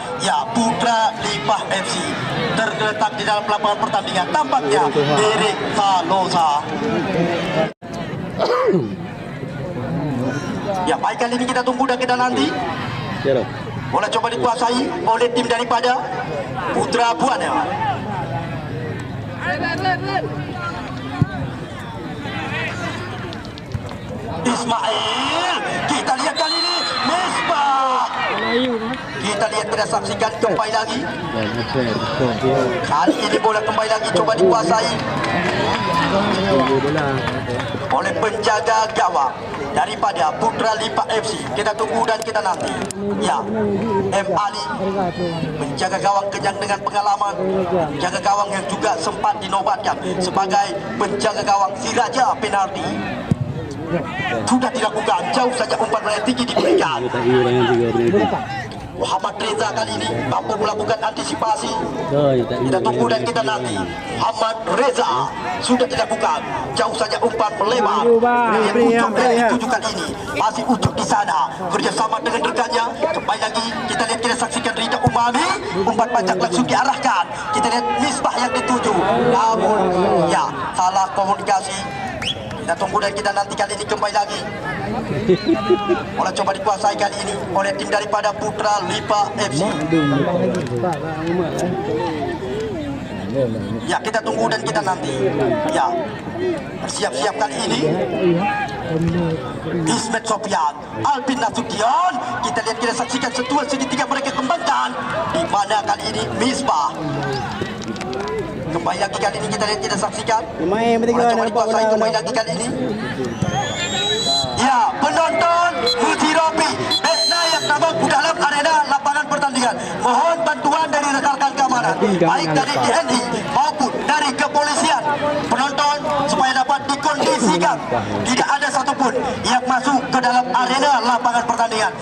Putra Lipah FC tergeletak di dalam lapangan pertandingan. Tampaknya Derek Salosa. Baik, kali ini kita tunggu dan kita nanti. Bola coba dikuasai oleh tim daripada Putra Buana. Ismail, kita lihat kali ini Misbah. Kita lihat, kita saksikan kembali lagi. Kali ini bola kembali lagi coba dikuasai oleh penjaga gawang daripada Putra Lipah FC. Kita tunggu dan kita nanti. M. Ali, penjaga gawang kenyang dengan pengalaman, penjaga gawang yang juga sempat dinobatkan sebagai penjaga gawang si Raja penalti. Sudah dilakukan, jauh saja umpan bola tinggi diberikan. Muhammad Reza kali ini mampu melakukan antisipasi. Kita tunggu dan kita nanti. Muhammad Reza sudah dilakukan, jauh saja umpan melebar. Yang ujuk dari tujuh kali ini masih ujuk di sana kerjasama dengan rekannya. Kembali lagi kita lihat, kita saksikan Rida Umami, umpan panjang langsung diarahkan. Kita lihat Misbah yang dituju, namun salah komunikasi. Kita tunggu dan kita nanti kali ini kembali lagi. Bola coba dikuasai kali ini oleh tim daripada Putra Lipah FC. Kita tunggu dan kita nanti. Siap-siap kali ini. Ismet Sofian, Alvin Nasution. Kita lihat, kita saksikan sentuhan segitiga mereka kembangkan. Di mana kali ini Misbah. Kembali lagi kali ini kita lihat, kita saksikan. Coba dikuasai kembali lagi kali ini. Penonton Uji Robi yang nampak di dalam arena lapangan pertandingan. Mohon bantuan dari rekan-rekan keamanan, baik dari TNI maupun dari kepolisian. Penonton supaya dapat dikondisikan tidak ada satupun yang masuk ke dalam arena lapangan pertandingan.